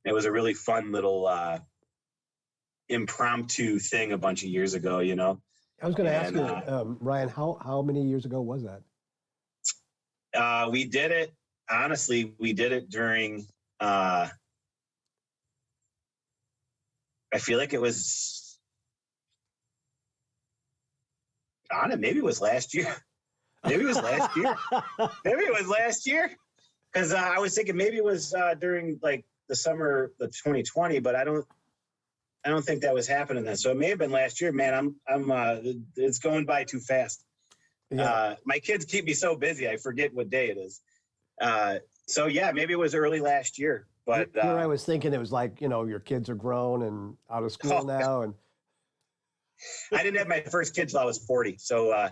it was a really fun little impromptu thing a bunch of years ago, I was going to ask you, Ryan, how many years ago was that? We did it. Honestly, we did it during, I feel like it was, maybe it was last year. Maybe it was last year. Because I was thinking maybe it was during like the summer of 2020, but I don't think that was happening then. So it may have been last year, man. It's going by too fast. Yeah. My kids keep me so busy, I forget what day it is. So yeah, maybe it was early last year, but Here I was thinking it was like, your kids are grown and out of school now. And I didn't have my first kid till I was 40. So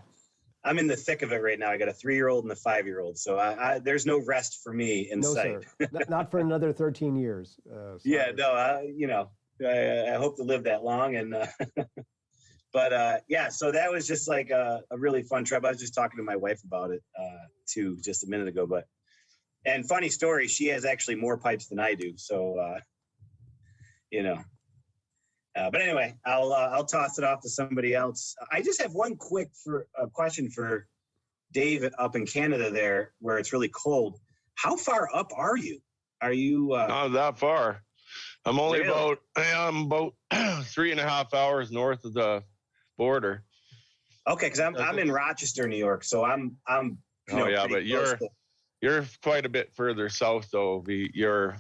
I'm in the thick of it right now. I got a 3-year-old and a 5-year-old. So there's no rest for me in no, sight. sir, not for another 13 years. Yeah, no, I hope to live that long. And, but yeah, so that was just like a really fun trip. I was just talking to my wife about it too, just a minute ago, and funny story, she has actually more pipes than I do. So, but anyway, I'll toss it off to somebody else. I just have one quick question for Dave up in Canada there, where it's really cold. How far up are you? Are you not that far? I'm only Really? about 3.5 hours north of the border. Okay, because I'm in Rochester, New York, so I'm Oh yeah, but pretty close to- you're quite a bit further south though. You're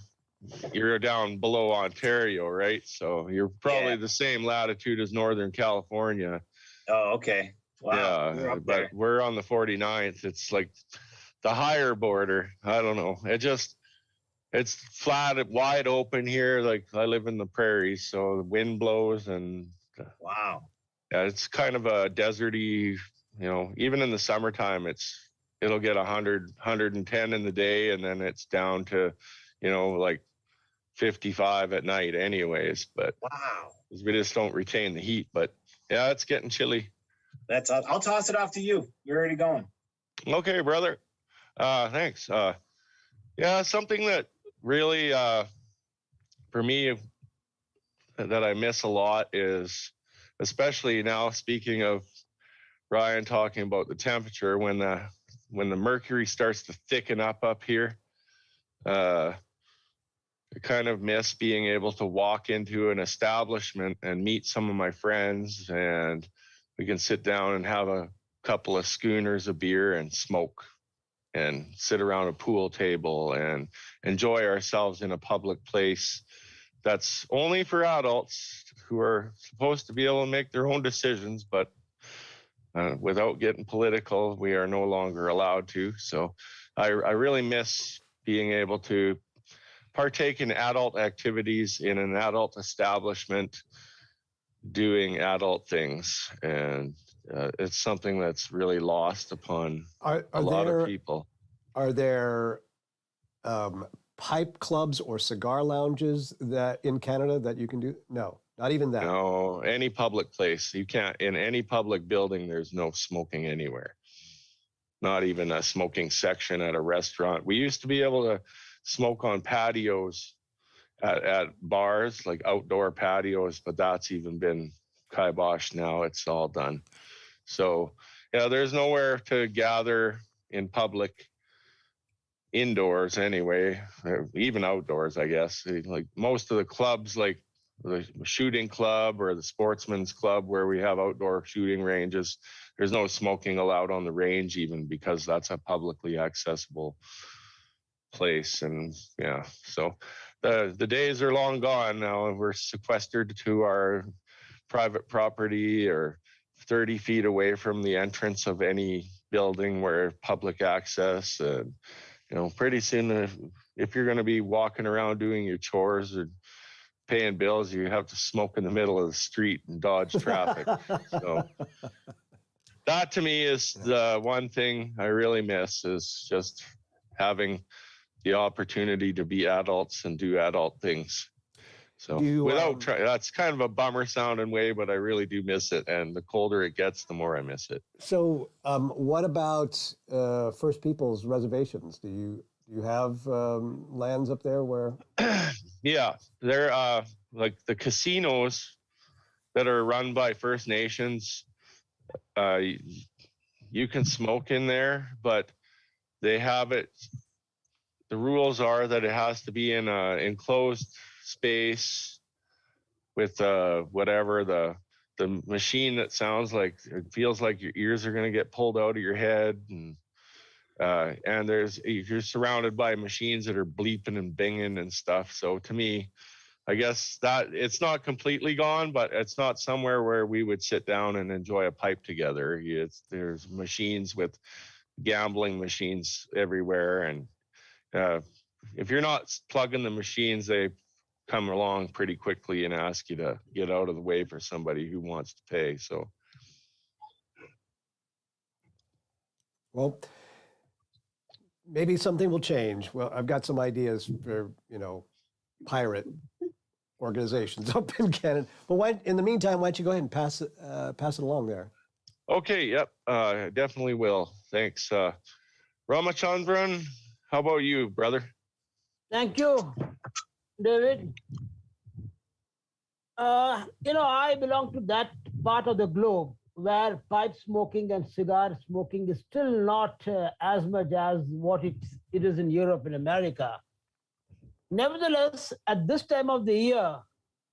down below Ontario, right? So you're probably the same latitude as Northern California. Oh, okay. Wow. You're Yeah, up but there. we're on the 49th. It's like the higher border. I don't know. It's flat, wide open here. Like I live in the prairies, so the wind blows and wow. Yeah, it's kind of a deserty, even in the summertime, it'll get 100, 110 in the day, and then it's down to, like 55 at night anyways. But wow, we just don't retain the heat. But yeah, it's getting chilly. I'll toss it off to you. You're already going. Okay, brother. Thanks. Yeah, something that really, for me, that I miss a lot is, especially now, speaking of Ryan talking about the temperature, when the mercury starts to thicken up here, I kind of miss being able to walk into an establishment and meet some of my friends, and we can sit down and have a couple of schooners of beer and smoke and sit around a pool table and enjoy ourselves in a public place that's only for adults who are supposed to be able to make their own decisions, but without getting political, we are no longer allowed to. So I really miss being able to partake in adult activities in an adult establishment, doing adult things. And it's something that's really lost upon a lot of people. Are there pipe clubs or cigar lounges that in Canada that you can do? No, not even that. No, any public place. You can't, in any public building, there's no smoking anywhere. Not even a smoking section at a restaurant. We used to be able to smoke on patios at bars, like outdoor patios, but that's even been kiboshed now. It's all done. So, yeah, there's nowhere to gather in public indoors anyway, even outdoors, I guess. Like most of the clubs, like the shooting club or the sportsman's club where we have outdoor shooting ranges, there's no smoking allowed on the range even, because that's a publicly accessible place. And yeah, so the days are long gone now. We're sequestered to our private property or 30 feet away from the entrance of any building where public access. And pretty soon, if you're going to be walking around doing your chores or paying bills, you have to smoke in the middle of the street and dodge traffic. So that to me is the one thing I really miss, is just having the opportunity to be adults and do adult things. So that's kind of a bummer sounding way, but I really do miss it. And the colder it gets, the more I miss it. So what about First Peoples reservations? Do you have lands up there where? Yeah, they're like the casinos that are run by First Nations. You can smoke in there, but they have it. The rules are that it has to be in an enclosed space with whatever the machine that sounds like, it feels like your ears are going to get pulled out of your head, and you're surrounded by machines that are bleeping and binging and stuff. So to me, I guess that it's not completely gone, but it's not somewhere where we would sit down and enjoy a pipe together. There's machines with gambling machines everywhere, and if you're not plugging the machines, they come along pretty quickly and ask you to get out of the way for somebody who wants to pay. So, Well, maybe something will change. Well, I've got some ideas for, pirate organizations up in Canada. But in the meantime, why don't you go ahead and pass it along there? okay, yep, definitely will. Thanks. Ramachandran, how about you, brother? Thank you, David. I belong to that part of the globe where pipe smoking and cigar smoking is still not as much as what it is in Europe and America. Nevertheless, at this time of the year,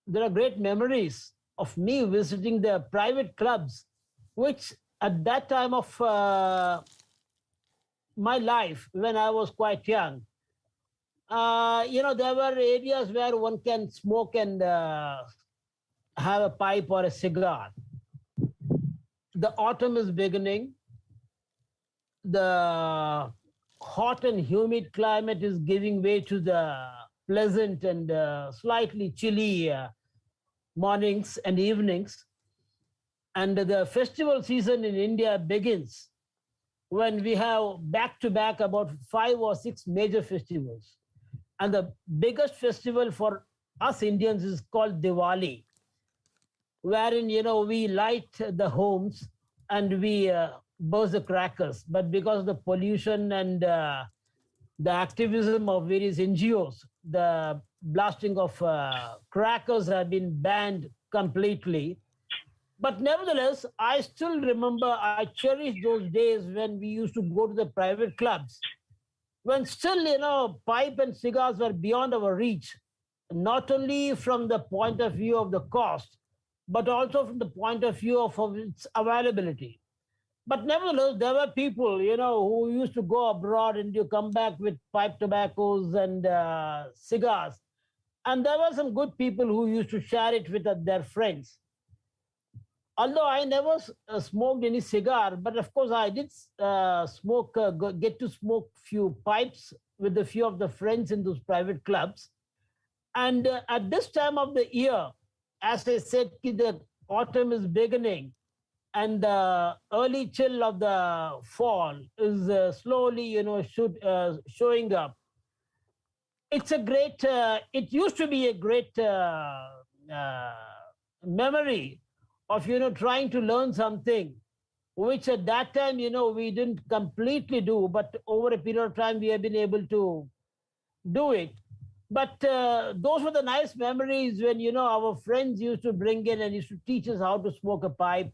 there are great memories of me visiting the private clubs, which at that time of my life, when I was quite young, there were areas where one can smoke and have a pipe or a cigar. The autumn is beginning. The hot and humid climate is giving way to the pleasant and slightly chilly mornings and evenings. And the festival season in India begins when we have back-to-back about 5 or 6 major festivals. And the biggest festival for us Indians is called Diwali, wherein, we light the homes and we burst the crackers. But because of the pollution and the activism of various NGOs, the blasting of crackers have been banned completely. But nevertheless, I still remember, I cherish those days when we used to go to the private clubs, when still, pipe and cigars were beyond our reach, not only from the point of view of the cost, but also from the point of view of its availability. But nevertheless, there were people, who used to go abroad and you come back with pipe tobaccos and cigars. And there were some good people who used to share it with their friends. Although I never smoked any cigar, but of course I did get to smoke few pipes with a few of the friends in those private clubs. And at this time of the year, as I said, the autumn is beginning and the early chill of the fall is slowly, showing up. It's a great, it used to be a great memory of, trying to learn something, which at that time, we didn't completely do, but over a period of time, we have been able to do it. But those were the nice memories when, our friends used to bring in and used to teach us how to smoke a pipe,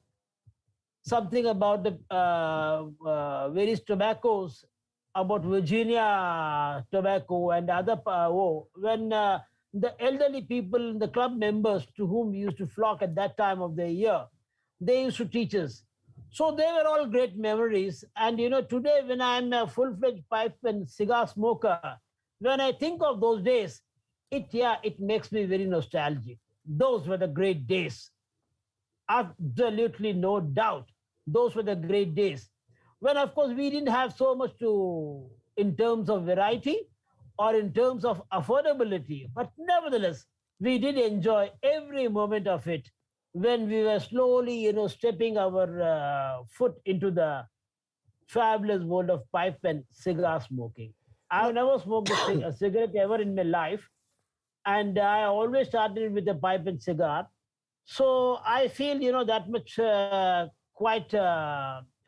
something about the various tobaccos, about Virginia tobacco and other, when the elderly people, the club members to whom we used to flock at that time of the year, they used to teach us. So they were all great memories. And, today when I'm a full-fledged pipe and cigar smoker, when I think of those days, it makes me very nostalgic. Those were the great days. Absolutely no doubt. Those were the great days. When, of course, we didn't have so much in terms of variety or in terms of affordability. But nevertheless, we did enjoy every moment of it when we were slowly, stepping our foot into the fabulous world of pipe and cigar smoking. I've never smoked a cigarette ever in my life. And I always started with a pipe and cigar. So I feel, that much quite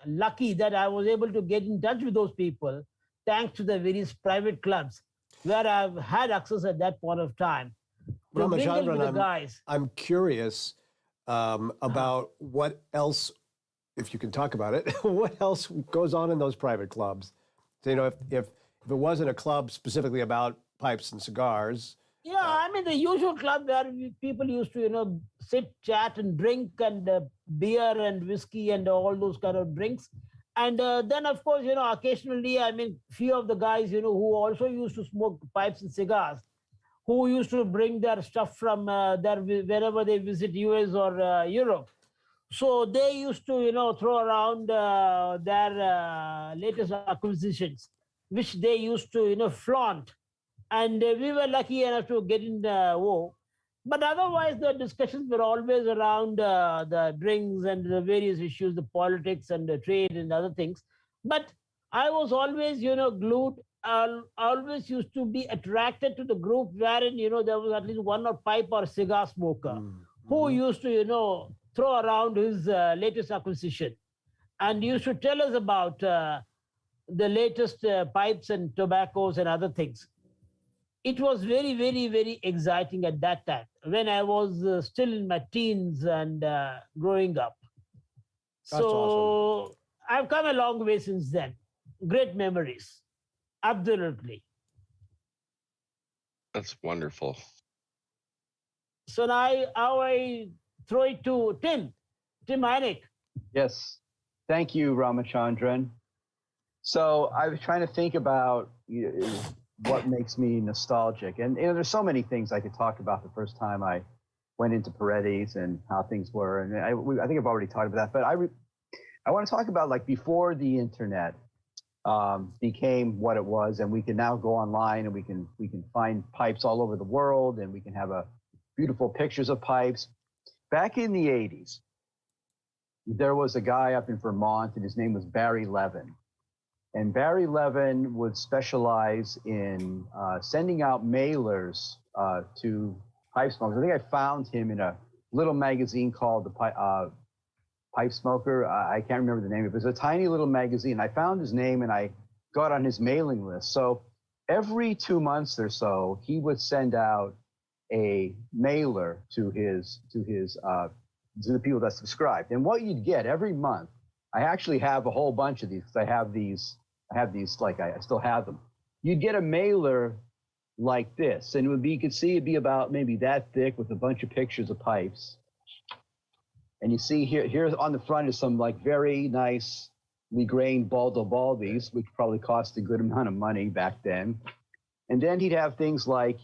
lucky that I was able to get in touch with those people, thanks to the various private clubs where I've had access at that point of time. Ramachandran, I'm curious about what else, if you can talk about it, what else goes on in those private clubs? So, if it wasn't a club specifically about pipes and cigars. Yeah, I mean, the usual club where people used to, sit, chat and drink and beer and whiskey and all those kind of drinks. And then, of course, occasionally, I mean, few of the guys, who also used to smoke pipes and cigars, who used to bring their stuff from wherever they visit US or Europe. So they used to, throw around their latest acquisitions. which they used to, flaunt. And we were lucky enough to get in the war. But otherwise, the discussions were always around the drinks and the various issues, the politics and the trade and other things. But I was always, glued. Always used to be attracted to the group wherein, there was at least one or pipe or cigar smoker who used to, throw around his latest acquisition and used to tell us about the latest pipes and tobaccos and other things. It was very, very, very exciting at that time when I was still in my teens and growing up. That's so I've come a long way since then. Great memories. Absolutely. That's wonderful. So now I throw it to Tim Heineck. Yes. Thank you, Ramachandran. So I was trying to think about what makes me nostalgic. And there's so many things I could talk about the first time I went into Paredes and how things were. And I think I've already talked about that. But I want to talk about like before the internet became what it was, and we can now go online and we can find pipes all over the world, and we can have beautiful pictures of pipes. Back in the 80s, there was a guy up in Vermont, and his name was Barry Levin. And Barry Levin would specialize in sending out mailers to pipe smokers. I think I found him in a little magazine called the Pipe Smoker. I can't remember the name. It was a tiny little magazine. I found his name and I got on his mailing list. So every 2 months or so, he would send out a mailer to the people that subscribed. And what you'd get every month, I actually have a whole bunch of these because I have these like I still have them. You'd get a mailer like this, and it would be, you could see it'd be about maybe that thick with a bunch of pictures of pipes. And you see here on the front is some like very nicely grained Baldies, which probably cost a good amount of money back then. And then he'd have things like,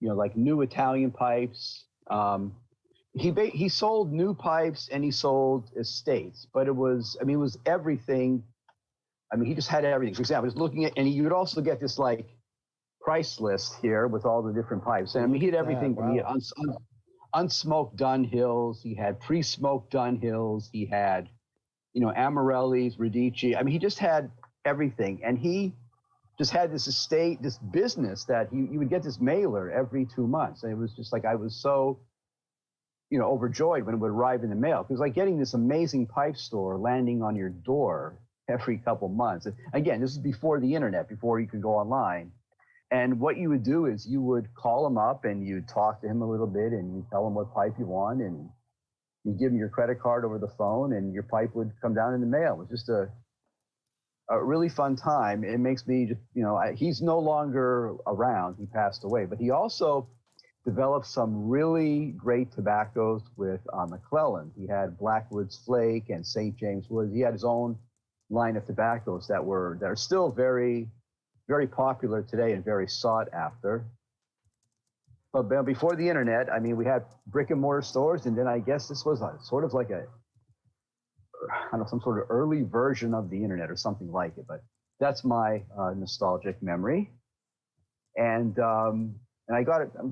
like new Italian pipes. He sold new pipes and he sold estates, but it was everything. I mean, he just had everything. For example, just looking at, and you would also get this like price list here with all the different pipes. And I mean, he had everything. Wow. He had unsmoked Dunhills. He had pre-smoked Dunhills. He had, Amarellis, Radici. I mean, he just had everything. And he just had this estate, this business that you would get this mailer every 2 months. And it was just like, I was so, overjoyed when it would arrive in the mail. It was like getting this amazing pipe store landing on your door every couple months. And again, this is before the internet, before you could go online. And what you would do is you would call him up and you'd talk to him a little bit and you tell him what pipe you want, and you give him your credit card over the phone and your pipe would come down in the mail. It was just a really fun time. It makes me just, he's no longer around. He passed away, but he also developed some really great tobaccos with McClelland. He had Blackwood's Flake and St. James Woods. He had his own line of tobaccos that are still very, very popular today and very sought after. But before the internet, I mean, we had brick and mortar stores, and then I guess this was sort of like some sort of early version of the internet or something like it. But that's my nostalgic memory. And I'm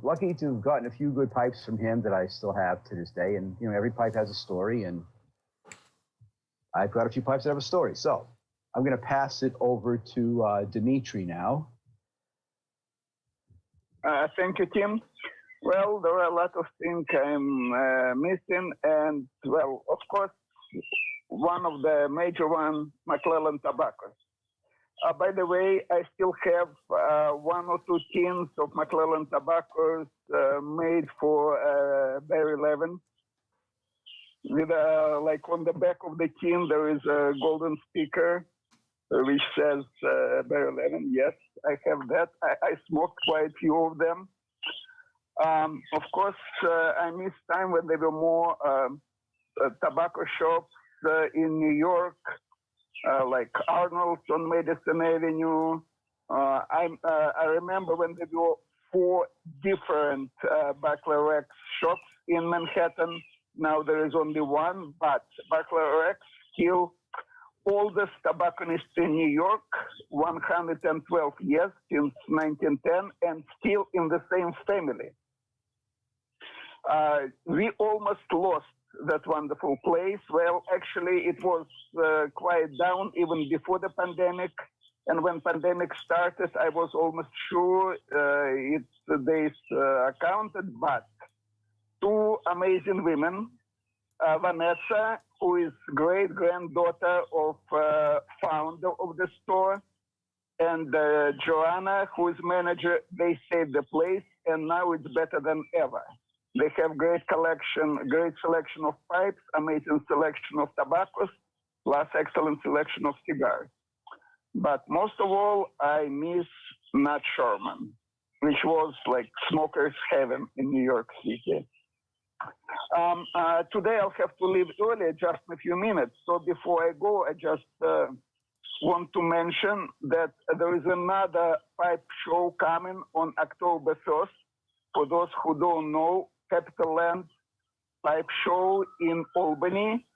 lucky to have gotten a few good pipes from him that I still have to this day. And every pipe has a story, and I've got a few pipes that have a story. So I'm going to pass it over to Dimitri now. Thank you, Tim. Well, there are a lot of things I'm missing. And, well, of course, one of the major ones, McClelland tobaccos. By the way, I still have 1 or 2 tins of McClelland tobaccos made for Barry Levin. With like on the back of the tin, there is a golden sticker which says Barry Levin. Yes, I have that. I smoked quite a few of them. Of course, I miss time when there were more tobacco shops in New York, like Arnold's on Madison Avenue. I remember when there were 4 different Buckler Rex shops in Manhattan. Now there is only one, but Buckler Rex still oldest tobacconist in New York, 112 years since 1910, and still in the same family. We almost lost that wonderful place. Well, actually, it was quiet down even before the pandemic. And when pandemic started, I was almost sure its days are counted. But two amazing women, Vanessa, who is great-granddaughter of founder of the store, and Joanna, who is manager, they saved the place, and now it's better than ever. They have great selection of pipes, amazing selection of tobaccos, plus excellent selection of cigars. But most of all, I miss Nat Sherman, which was like smoker's heaven in New York City. Today I'll have to leave early, just in a few minutes. So before I go, I just want to mention that there is another pipe show coming on October 1st. For those who don't know, Capital Land Pipe Show in Albany.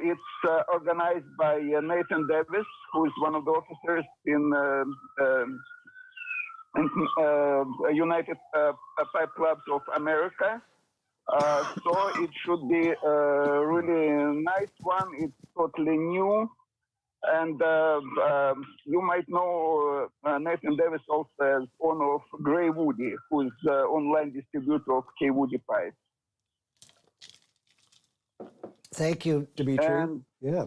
It's organized by Nathan Davis, who is one of the officers in United Pipe Clubs of America. So it should be a really nice one. It's totally new. And you might know Nathan Davis also as owner of Gray Woody, who is online distributor of K Woody Pipes. Thank you, Dimitri. And, yeah.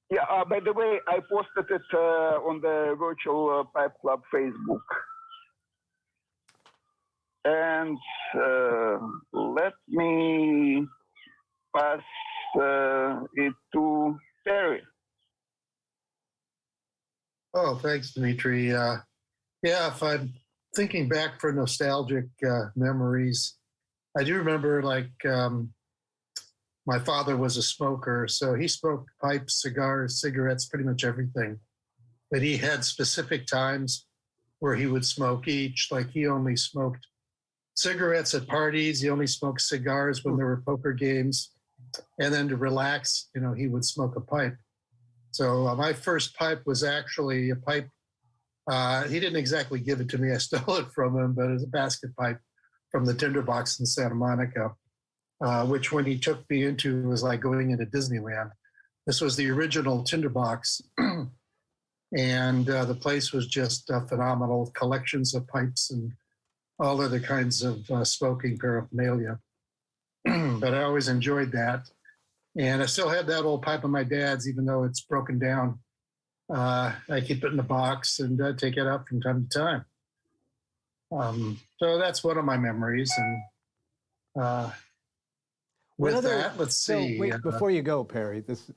Yeah, by the way, I posted it on the Virtual Pipe Club Facebook. And let me pass it to Terry. Oh, thanks, Dimitri. Yeah, if I'm thinking back for nostalgic memories, I do remember my father was a smoker, so he smoked pipes, cigars, cigarettes, pretty much everything. But he had specific times where he would smoke each. Like he only smoked cigarettes at parties. He only smoked cigars when there were poker games. And then to relax, he would smoke a pipe. So my first pipe was actually a pipe. He didn't exactly give it to me. I stole it from him, but it was a basket pipe from the Tinderbox in Santa Monica, which when he took me into was like going into Disneyland. This was the original Tinderbox. And the place was just phenomenal. Collections of pipes and all other kinds of smoking paraphernalia. But I always enjoyed that. And I still have that old pipe of my dad's, even though it's broken down. I keep it in the box and take it out from time to time. So that's one of my memories. And with that, let's see. Wait, before you go, Perry, this is,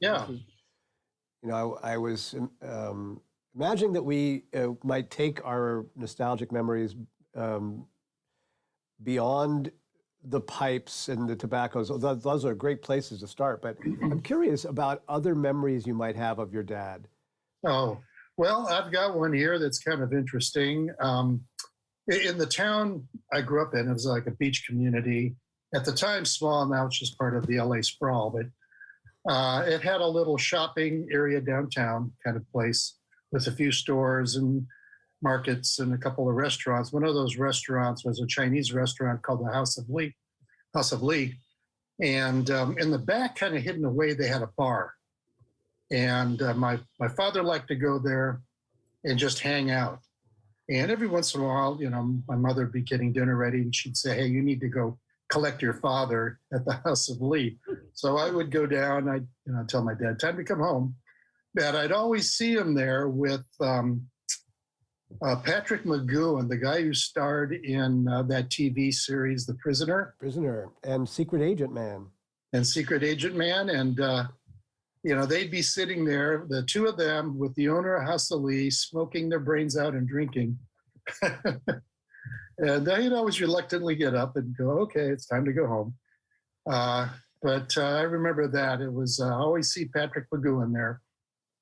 I was imagining that we might take our nostalgic memories beyond the pipes and the tobaccos. Those are great places to start, but I'm curious about other memories you might have of your dad. Oh, well, I've got one here that's kind of interesting. In the town I grew up in, it was like a beach community. At the time, small, now it's just part of the LA sprawl, but it had a little shopping area downtown kind of place with a few stores and markets and a couple of restaurants. One of those restaurants was a Chinese restaurant called the House of Lee. And in the back, kind of hidden away, they had a bar. And my father liked to go there and just hang out. And every once in a while, my mother would be getting dinner ready and she'd say, hey, you need to go collect your father at the House of Lee. So I would go down, I'd tell my dad, time to come home. But I'd always see him there with Patrick McGowan, the guy who starred in that TV series, The Prisoner. And Secret Agent Man. And they'd be sitting there, the two of them with the owner of House of Lee, smoking their brains out and drinking. And they'd always reluctantly get up and go, okay, it's time to go home. But I remember that. It was always see Patrick McGowan there.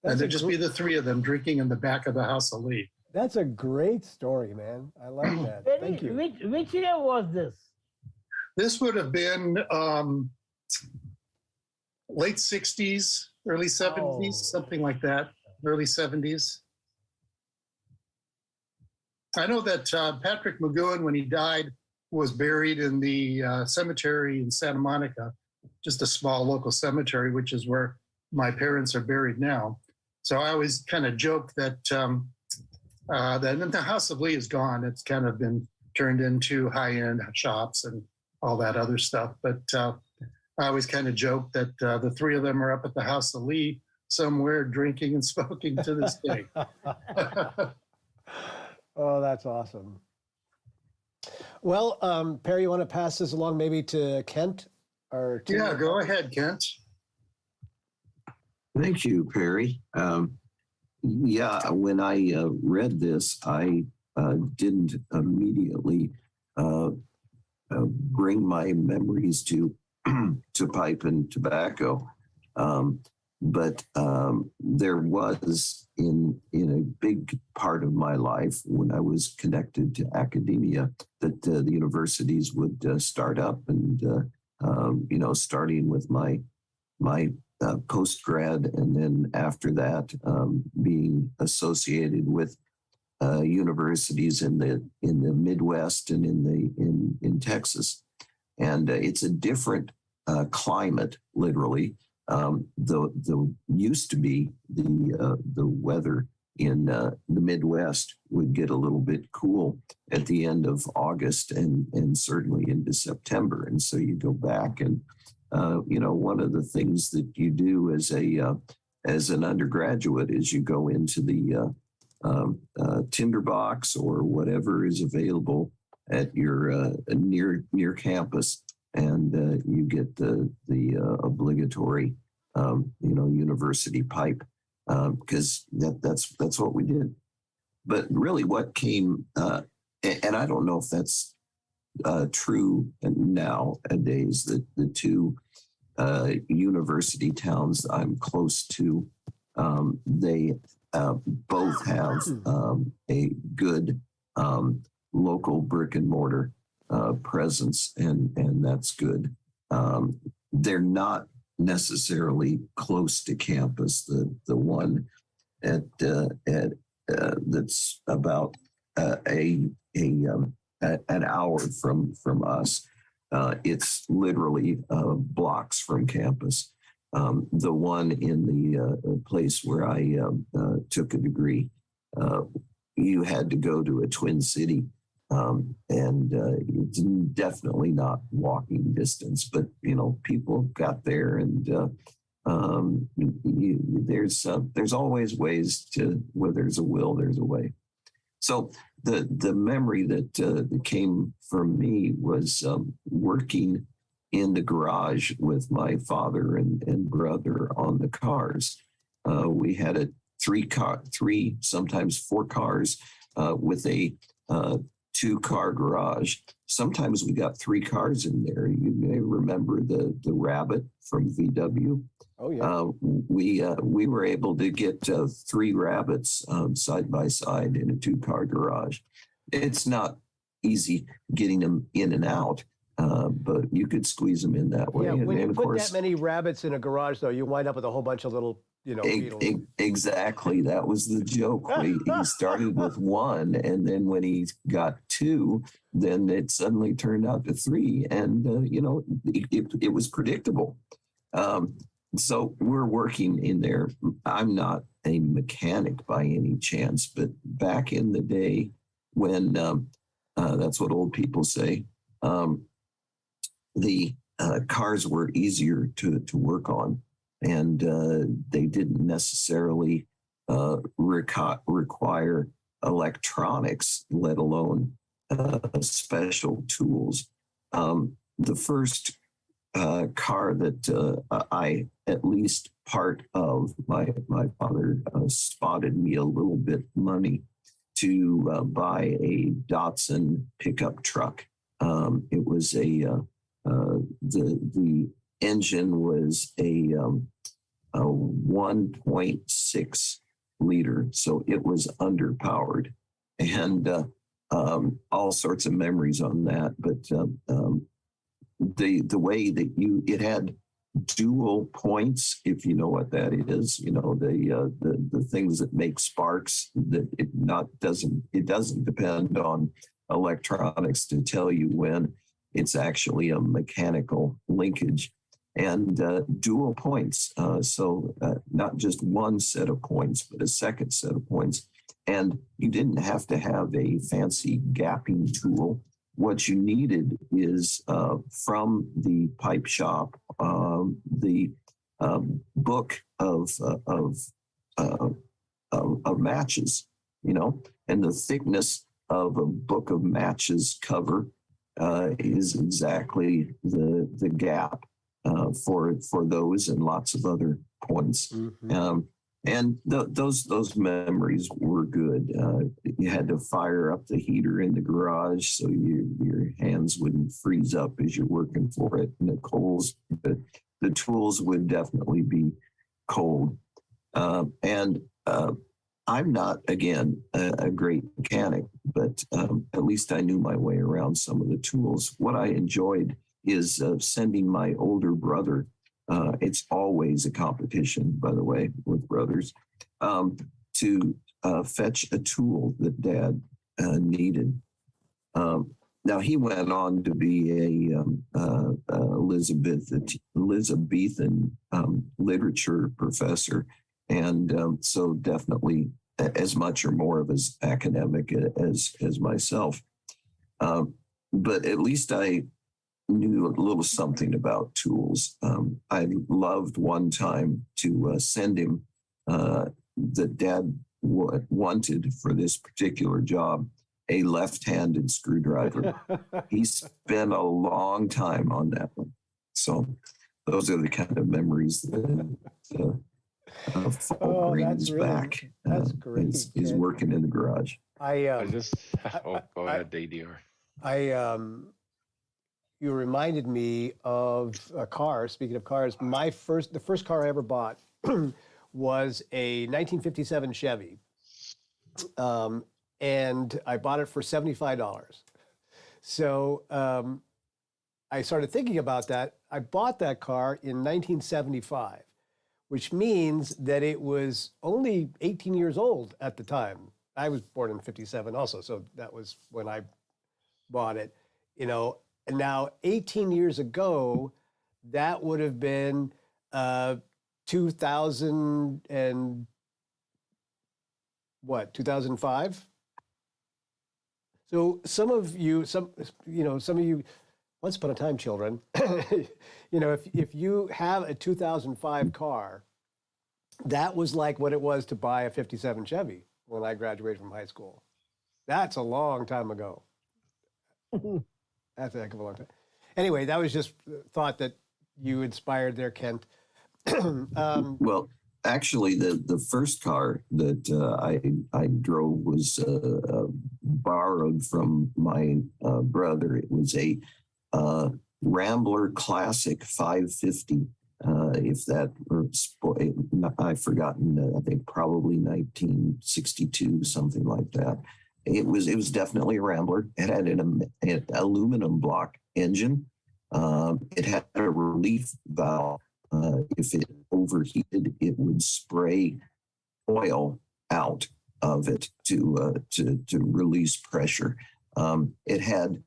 And there'd just be the three of them drinking in the back of the House of Lee. That's a great story, man. I like that. Thank you. Which year was this? This would have been late 60s, early 70s, something like that, early 70s. I know that Patrick McGowan, when he died, was buried in the cemetery in Santa Monica, just a small local cemetery, which is where my parents are buried now. So I always kind of joke that that the House of Lee is gone. It's kind of been turned into high-end shops and all that other stuff. But I always kind of joke that the three of them are up at the House of Lee somewhere drinking and smoking to this day. Oh, that's awesome. Well, Perry, you want to pass this along maybe to Kent? Or to Yeah, go ahead, Kent. Thank you, Perry. Yeah, when I read this, I didn't immediately bring my memories to to pipe and tobacco, but there was in a big part of my life when I was connected to academia that the universities would start up, and starting with my post-grad, and then after that being associated with universities in the Midwest and in Texas. And it's a different climate, literally. The used to be the weather in the Midwest would get a little bit cool at the end of August and certainly into September. And so you go back and one of the things that you do as an undergraduate is you go into the tinderbox or whatever is available at your near campus, and you get the obligatory university pipe, because that's what we did. But really, what came, and I don't know if that's true nowadays, that the two university towns I'm close to, they both have a good local brick and mortar presence, and that's good. They're not necessarily close to campus. The one at that's about an hour from us. It's literally blocks from campus. The one in the place where I took a degree, you had to go to a Twin City, and it's definitely not walking distance. But people got there, and there's always ways to, where there's a will, there's a way. So the memory that came from me was working in the garage with my father and brother on the cars. We had a three, sometimes 4 cars with a 2-car garage. Sometimes we got 3 cars in there. You may remember the Rabbit from VW. Oh yeah. We were able to get 3 Rabbits side by side in a 2-car garage. It's not easy getting them in and out, but you could squeeze them in that way. Yeah, when you of put course, that many rabbits in a garage, though, you wind up with a whole bunch of little, beetles. Exactly. That was the joke. He started with 1, and then when he got 2, then it suddenly turned out to 3, and it was predictable. So we're working in there. I'm not a mechanic by any chance, but back in the day when that's what old people say, the cars were easier to work on, and they didn't necessarily require electronics, let alone special tools. The first car that I, at least part of my father spotted me a little bit money to buy a Datsun pickup truck. It was the engine was a 1.6 liter, so it was underpowered, and all sorts of memories on that. But the way that it had dual points, if you know what that is. You know, the things that make sparks. That it doesn't depend on electronics to tell you when it's actually a mechanical linkage, and dual points. So not just one set of points, but a second set of points. And you didn't have to have a fancy gapping tool. What you needed is from the pipe shop, the book of matches, you know, and the thickness of a book of matches cover is exactly the gap for those and lots of other points. And those memories were good. You had to fire up the heater in the garage so your hands wouldn't freeze up as you're working for it. And the tools would definitely be cold. And I'm not, again, a great mechanic, but at least I knew my way around some of the tools. What I enjoyed is sending my older brother. It's always a competition, by the way, with brothers, to fetch a tool that Dad needed. Now, he went on to be a Elizabethan literature professor, and so definitely as much or more of as academic as myself. But at least I knew a little something about tools. I loved one time to send him that Dad wanted for this particular job a left-handed screwdriver. He spent a long time on that one. So those are the kind of memories that Fall brings back. That's great. Is working in the garage. Go ahead, DDR. You reminded me of a car. Speaking of cars, the first car I ever bought was a 1957 Chevy, and I bought it for $75. So I started thinking about that. I bought that car in 1975, which means that it was only 18 years old at the time. I was born in 57 also, so that was when I bought it. You know. And now, 18 years ago, that would have been 2005? So some of you, once upon a time, children, if you have a 2005 car, that was like what it was to buy a 57 Chevy when I graduated from high school. That's a long time ago. That's a heck of a long time. Anyway, that was just thought that you inspired there, Kent. Well, actually, the first car that I drove was borrowed from my brother. It was a Rambler Classic 550. If that were, I've forgotten. I think probably 1962, something like that. It was definitely a Rambler. It had an aluminum block engine. It had a relief valve. If it overheated, it would spray oil out of it to release pressure. It had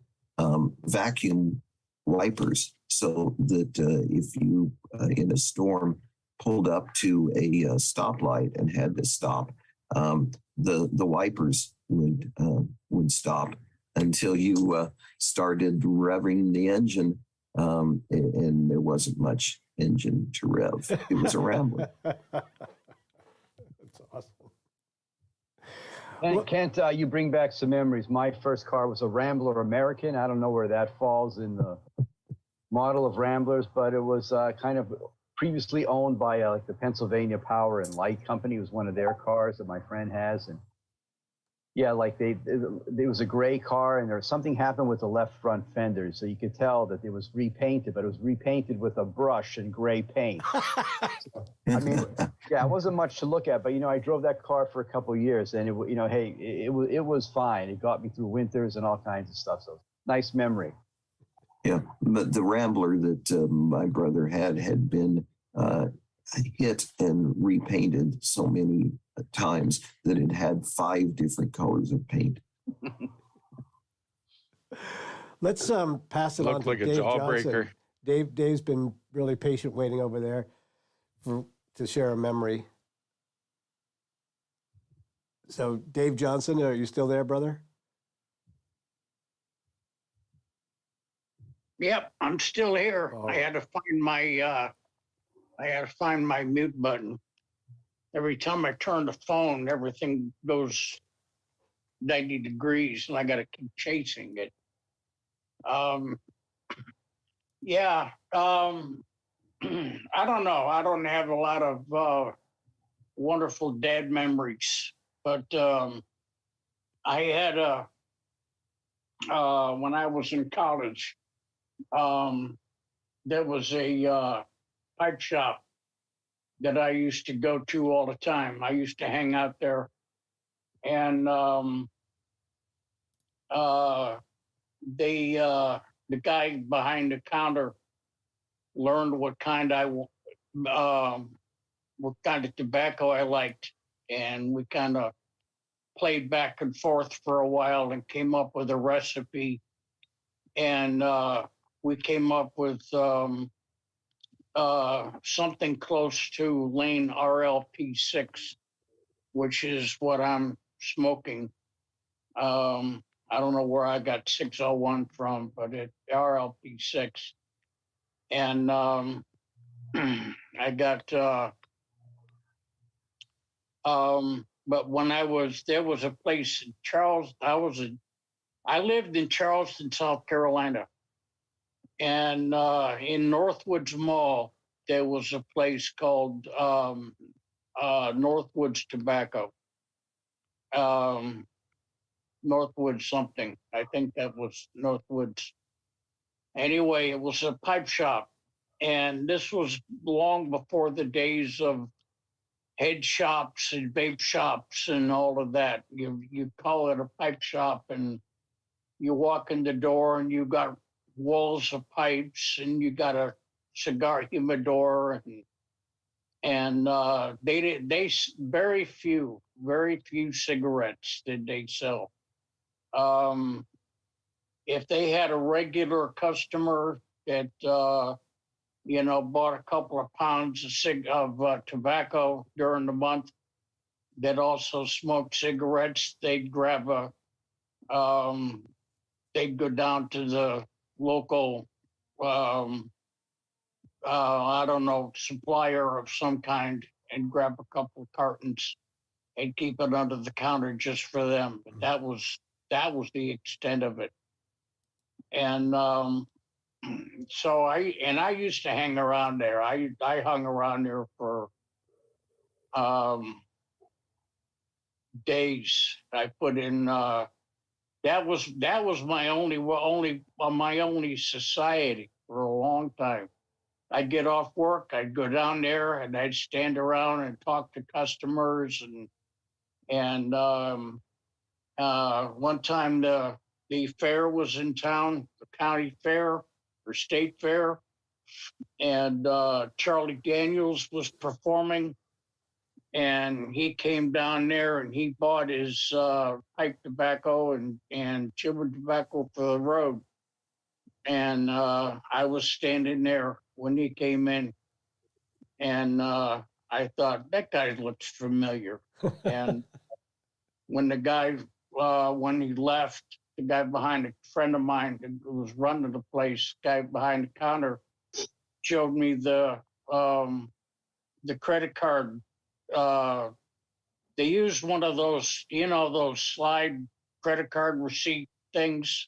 vacuum wipers, so that if you in a storm pulled up to a stoplight and had to stop, the wipers would stop until you started revving the engine, and there wasn't much engine to rev. It was a Rambler. That's awesome. Kent, you bring back some memories. My first car was a Rambler American. I don't know where that falls in the model of Ramblers, but it was kind of previously owned by like the Pennsylvania Power and Light Company. It was one of their cars that my friend has, and yeah, like it was a gray car, and there was something happened with the left front fender, so you could tell that it was repainted, but it was repainted with a brush and gray paint. I mean, yeah, it wasn't much to look at, but I drove that car for a couple of years, and it was fine. It got me through winters and all kinds of stuff. So nice memory. Yeah, but the Rambler that my brother had been hit and repainted so many times that it had 5 different colors of paint. Let's pass it on Looked to like a Dave jawbreaker. Johnson. Dave's been really patient waiting over there to share a memory. So, Dave Johnson, are you still there, brother? Yep, I'm still here. Oh. I had to find my mute button. Every time I turn the phone, everything goes 90 degrees, and I got to keep chasing it. Yeah. I don't know. I don't have a lot of wonderful dad memories, but I had when I was in college, there was a pipe shop that I used to go to all the time. I used to hang out there, and the guy behind the counter learned what kind of tobacco I liked, and we kind of played back and forth for a while and came up with a recipe. And we came up with something close to Lane RLP6, which is what I'm smoking. I don't know where I got 601 from, but it's RLP6. And I got, but when there was a place in I lived in Charleston, South Carolina. And in Northwoods Mall, there was a place called Northwoods Tobacco. Northwoods something. I think that was Northwoods. Anyway, it was a pipe shop. And this was long before the days of head shops and vape shops and all of that. You call it a pipe shop, and you walk in the door and you got walls of pipes, and you got a cigar humidor, and they very few cigarettes did they sell. If they had a regular customer that bought a couple of pounds of tobacco during the month that also smoked cigarettes, they'd grab they'd go down to the local, I don't know, supplier of some kind and grab a couple of cartons and keep it under the counter just for them. But that was the extent of it. And so I used to hang around there. I hung around there for days. I put in that was my only society for a long time. I'd get off work, I'd go down there, and I'd stand around and talk to customers. And one time the fair was in town, the county fair or state fair, and Charlie Daniels was performing. And he came down there and he bought his pipe tobacco and chewing tobacco for the road. And I was standing there when he came in, and I thought, that guy looks familiar. And when the guy, when he left, the guy behind, a friend of mine who was running the place, guy behind the counter, showed me the credit card. They used one of those, those slide credit card receipt things.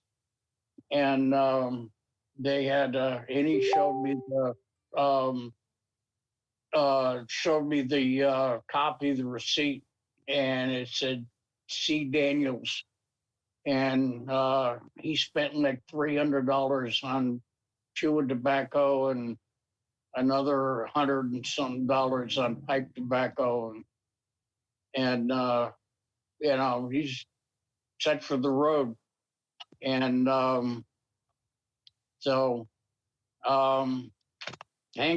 And they had, and he showed me the copy of the receipt, and it said C. Daniels. And he spent like $300 on chewing tobacco and another $100 and something on pipe tobacco. And he's set for the road. And So Hank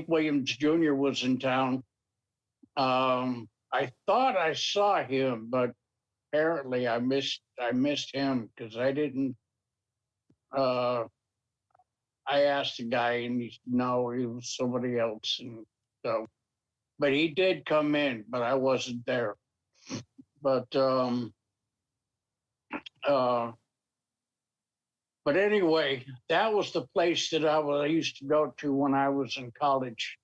Williams Jr. was in town. I thought I saw him, but apparently I missed him because I didn't. I asked the guy, and he said, no, he was somebody else. And so, but he did come in, but I wasn't there. But anyway, that was the place that I used to go to when I was in college.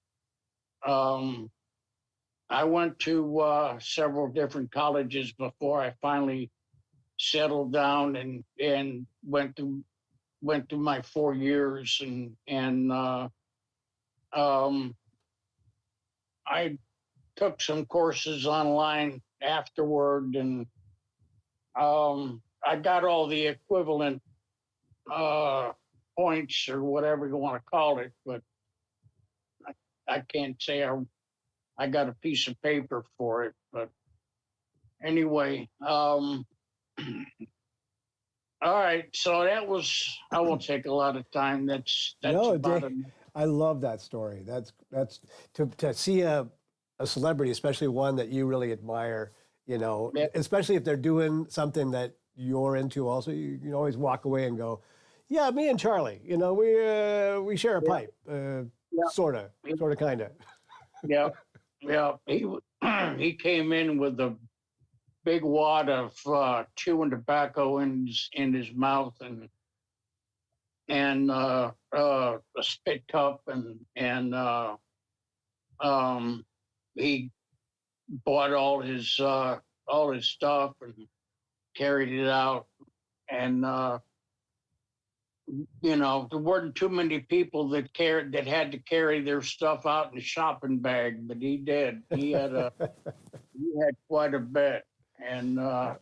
I went to several different colleges before I finally settled down and went through my 4 years and I took some courses online afterward and I got all the equivalent points or whatever you want to call it, but I can't say I got a piece of paper for it. But anyway, all right. So that was, I won't take a lot of time. That's No, about Dave, it. I love that story. That's to see a celebrity, especially one that you really admire, you know, especially if they're doing something that you're into also, you always walk away and go, yeah, me and Charlie, you know, we share a pipe, sort of, kind of. Yeah. He came in with a big wad of chewing tobacco in his mouth and a spit cup and he bought all his stuff and carried it out and you know, there weren't too many people that had to carry their stuff out in a shopping bag, but he did. He had quite a bit, and I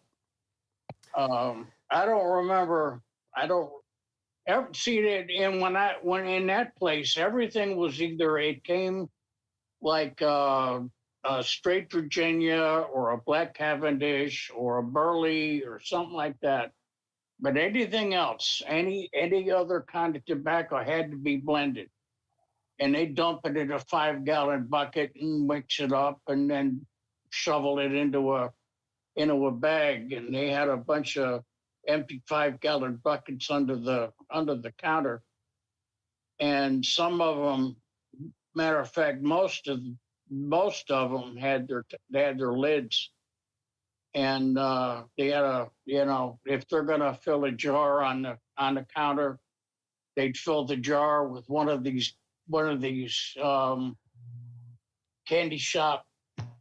don't remember. I don't ever see that. And when in that place, everything was either it came like a straight Virginia or a black Cavendish or a Burley or something like that. But anything else, any other kind of tobacco had to be blended. And they dump it in a 5-gallon bucket and mix it up and then shovel it into a bag. And they had a bunch of empty 5-gallon buckets under the counter. And some of them, matter of fact, most of them had their lids. And they had if they're gonna fill a jar on the counter, they'd fill the jar with one of these candy shop,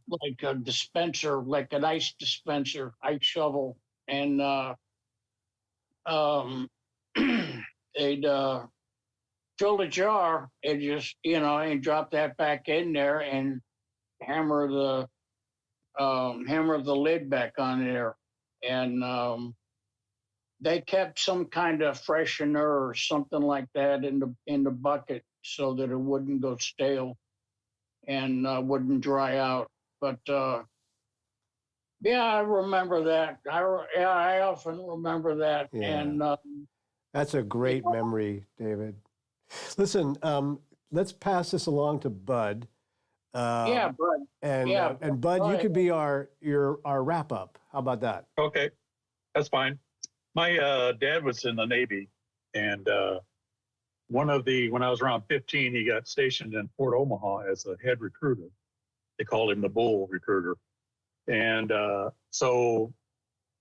like a dispenser, like an ice dispenser, ice shovel, and they'd fill the jar and just and drop that back in there and hammer the lid back on there, and they kept some kind of freshener or something like that in the bucket so that it wouldn't go stale and wouldn't dry out. But yeah, I remember that. I often remember that, and that's a great memory, David. Listen, let's pass this along to Bud. Yeah, Bud. And Bud, you could be our wrap up. How about that? Okay, that's fine. My dad was in the Navy, and when I was around 15, he got stationed in Fort Omaha as a head recruiter. They called him the bull recruiter. And so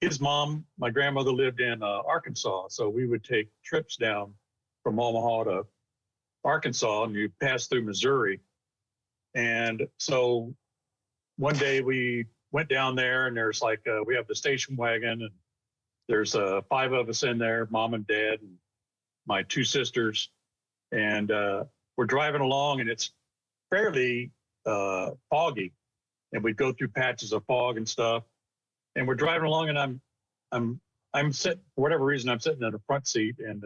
his mom, my grandmother, lived in Arkansas. So we would take trips down from Omaha to Arkansas, and you pass through Missouri. And so one day we went down there, and there's we have the station wagon, and there's 5 of us in there, mom and dad and my 2 sisters. And we're driving along, and it's fairly foggy. And we'd go through patches of fog and stuff. And we're driving along, and I'm sitting, for whatever reason, I'm sitting in the front seat, and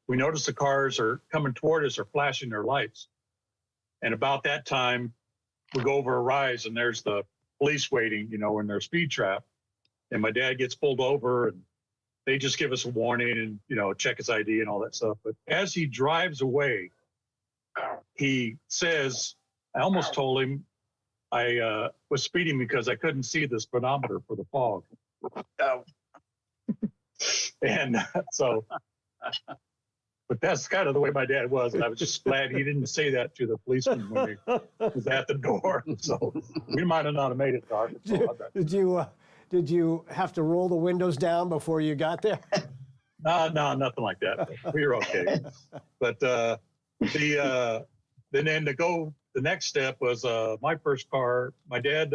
we notice the cars are coming toward us, are flashing their lights. And about that time, we go over a rise, and there's the police waiting, in their speed trap. And my dad gets pulled over, and they just give us a warning and, you know, check his ID and all that stuff. But as he drives away, he says, I almost told him I was speeding because I couldn't see the speedometer for the fog. And so, but that's kind of the way my dad was. And I was just glad he didn't say that to the policeman when he was at the door. So we might have not made it to Arkansas. Did you have to roll the windows down before you got there? No, nothing like that. We were okay. But then the next step was my first car. My dad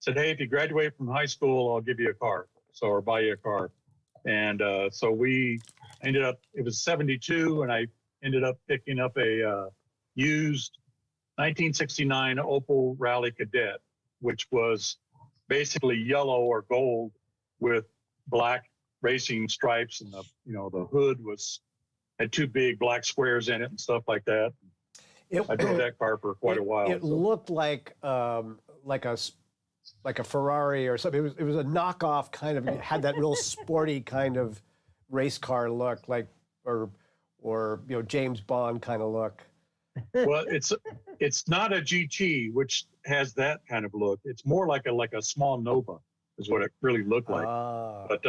said, "Hey, if you graduate from high school, I'll give you a car, or buy you a car." And so we ended up. It was '72, and I ended up picking up a used 1969 Opel Rally Cadet, which was basically yellow or gold with black racing stripes, and the hood had two big black squares in it and stuff like that. I drove that car for quite a while. It looked like a Ferrari or something. It was a knockoff kind of. It had that real sporty kind of race car look, or James Bond kind of look. Well, it's not a GT, which has that kind of look. It's more like a small Nova, is what it really looked like. But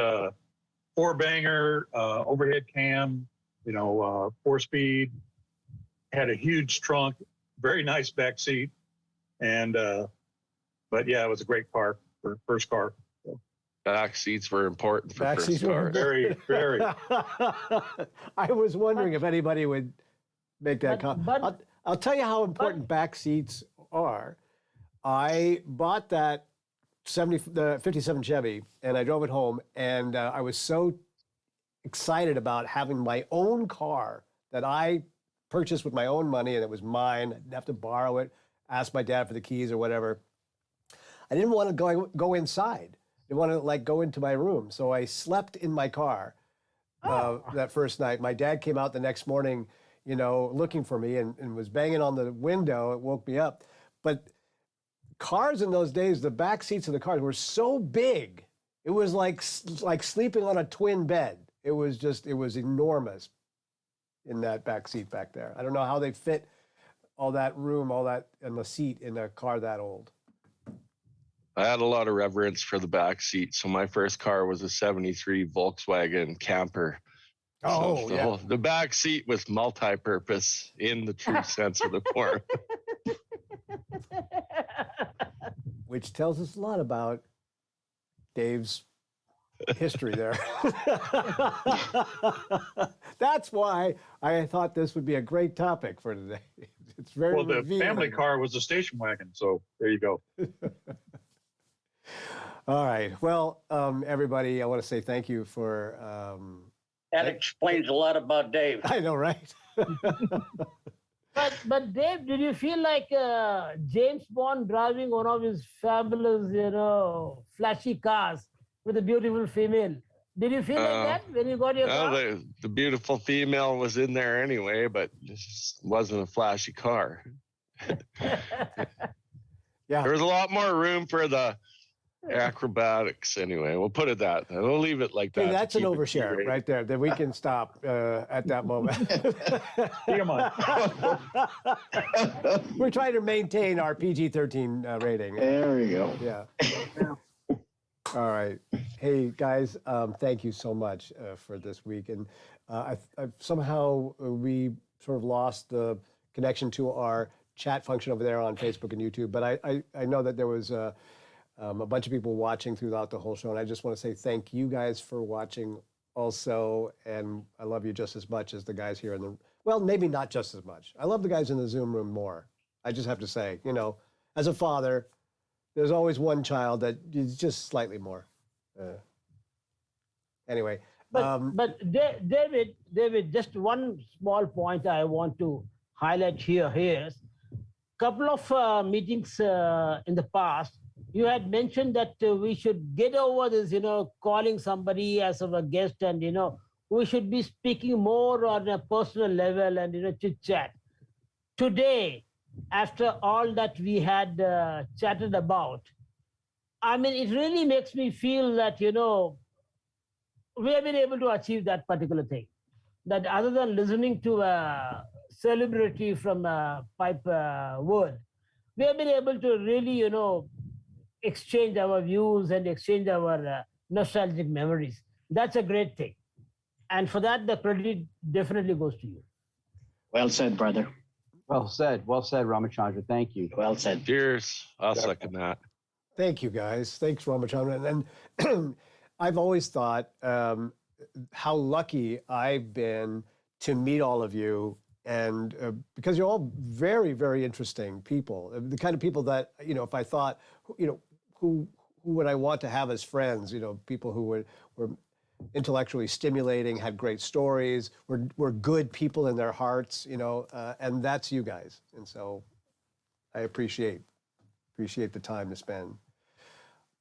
4-banger, overhead cam, 4-speed. Had a huge trunk, very nice back seat, and but yeah, it was a great car for first car. Back seats were important for first cars. Very, very. I was wondering if anybody would make that comment. I'll tell you how important back seats are. I bought that the 57 Chevy, and I drove it home, and I was so excited about having my own car that I purchased with my own money, and it was mine. I didn't have to borrow it, ask my dad for the keys or whatever. I didn't want to go inside. I didn't want to go into my room. So I slept in my car that first night. My dad came out the next morning, looking for me and was banging on the window. It woke me up. But cars in those days, the back seats of the cars were so big. It was like sleeping on a twin bed. It was enormous in that back seat back there. I don't know how they fit all that room, all that in the seat in a car that old. I had a lot of reverence for the back seat. So my first car was a '73 Volkswagen camper. Oh, so the back seat was multi-purpose in the true sense of the term. Which tells us a lot about Dave's history there. That's why I thought this would be a great topic for today. It's very well. The revealing. family car was a station wagon, so there you go. All right. Well, everybody, I want to say thank you for. That explains a lot about Dave. I know, right? But Dave, did you feel like James Bond driving one of his fabulous, flashy cars with a beautiful female? Did you feel like that when you got your car? The beautiful female was in there anyway, but it just wasn't a flashy car. Yeah, there was a lot more room for the acrobatics anyway. We'll put it that. We'll leave it like that. Hey, that's an overshare right there. That we can stop at that moment. We're trying to maintain our PG-13 rating. There we go. Yeah. All right. Hey guys, thank you so much for this week. And I've somehow we sort of lost the connection to our chat function over there on Facebook and YouTube. But I know that there was a bunch of people watching throughout the whole show, and I just want to say thank you guys for watching also, and I love you just as much as the guys here in the, well, maybe not just as much. I love the guys in the Zoom room more. I just have to say, as a father, there's always one child that is just slightly more. Anyway. But David, just one small point I want to highlight here. Here's a couple of meetings in the past, you had mentioned that we should get over this, calling somebody as of a guest, and, we should be speaking more on a personal level and, chit chat. Today, after all that we had chatted about, I mean, it really makes me feel that, we have been able to achieve that particular thing. That other than listening to a celebrity from a pipe world, we have been able to really, exchange our views and exchange our nostalgic memories. That's a great thing. And for that, the credit definitely goes to you. Well said, brother. Well said, Ramachandra. Thank you. Well said. Cheers. I'll second that. Thank you, guys. Thanks, Ramachandran. And I've always thought how lucky I've been to meet all of you, and because you're all very, very interesting people, the kind of people that, if I thought, who would I want to have as friends? People who were intellectually stimulating, had great stories, were good people in their hearts, and that's you guys. And so I appreciate the time to spend.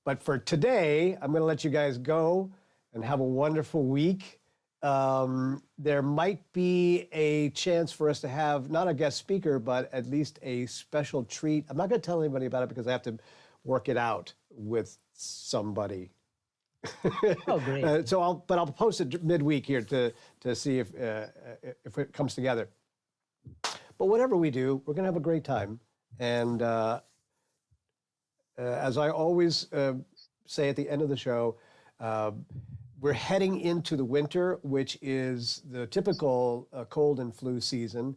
But for today, I'm going to let you guys go and have a wonderful week. There might be a chance for us to have not a guest speaker, but at least a special treat. I'm not going to tell anybody about it because I have to work it out with somebody. Oh, great. So I'll post it midweek here to see if it comes together. But whatever we do, we're going to have a great time. And as I always say at the end of the show, we're heading into the winter, which is the typical cold and flu season.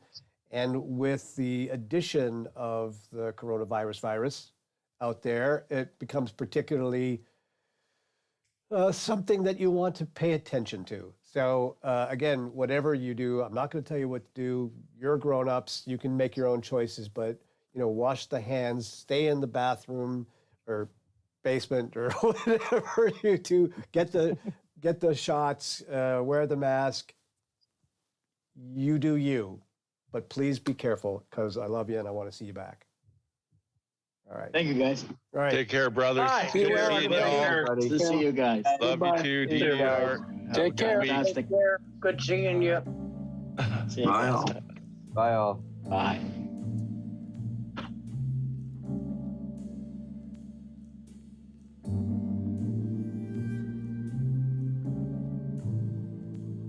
And with the addition of the coronavirus virus out there, it becomes particularly something that you want to pay attention to. So again, whatever you do, I'm not going to tell you what to do. You're grown-ups. You can make your own choices, but wash the hands, stay in the bathroom or basement or whatever you do. Get the shots, wear the mask. You do you, but please be careful because I love you and I want to see you back. All right. Thank you, guys. All right. Take care, brothers. Bye. Good well, seeing you everybody. all. Good to see you guys. Love Bye. you too, DDR. Take care. Fantastic. Good seeing you. See you Bye guys. all. Bye all. Bye.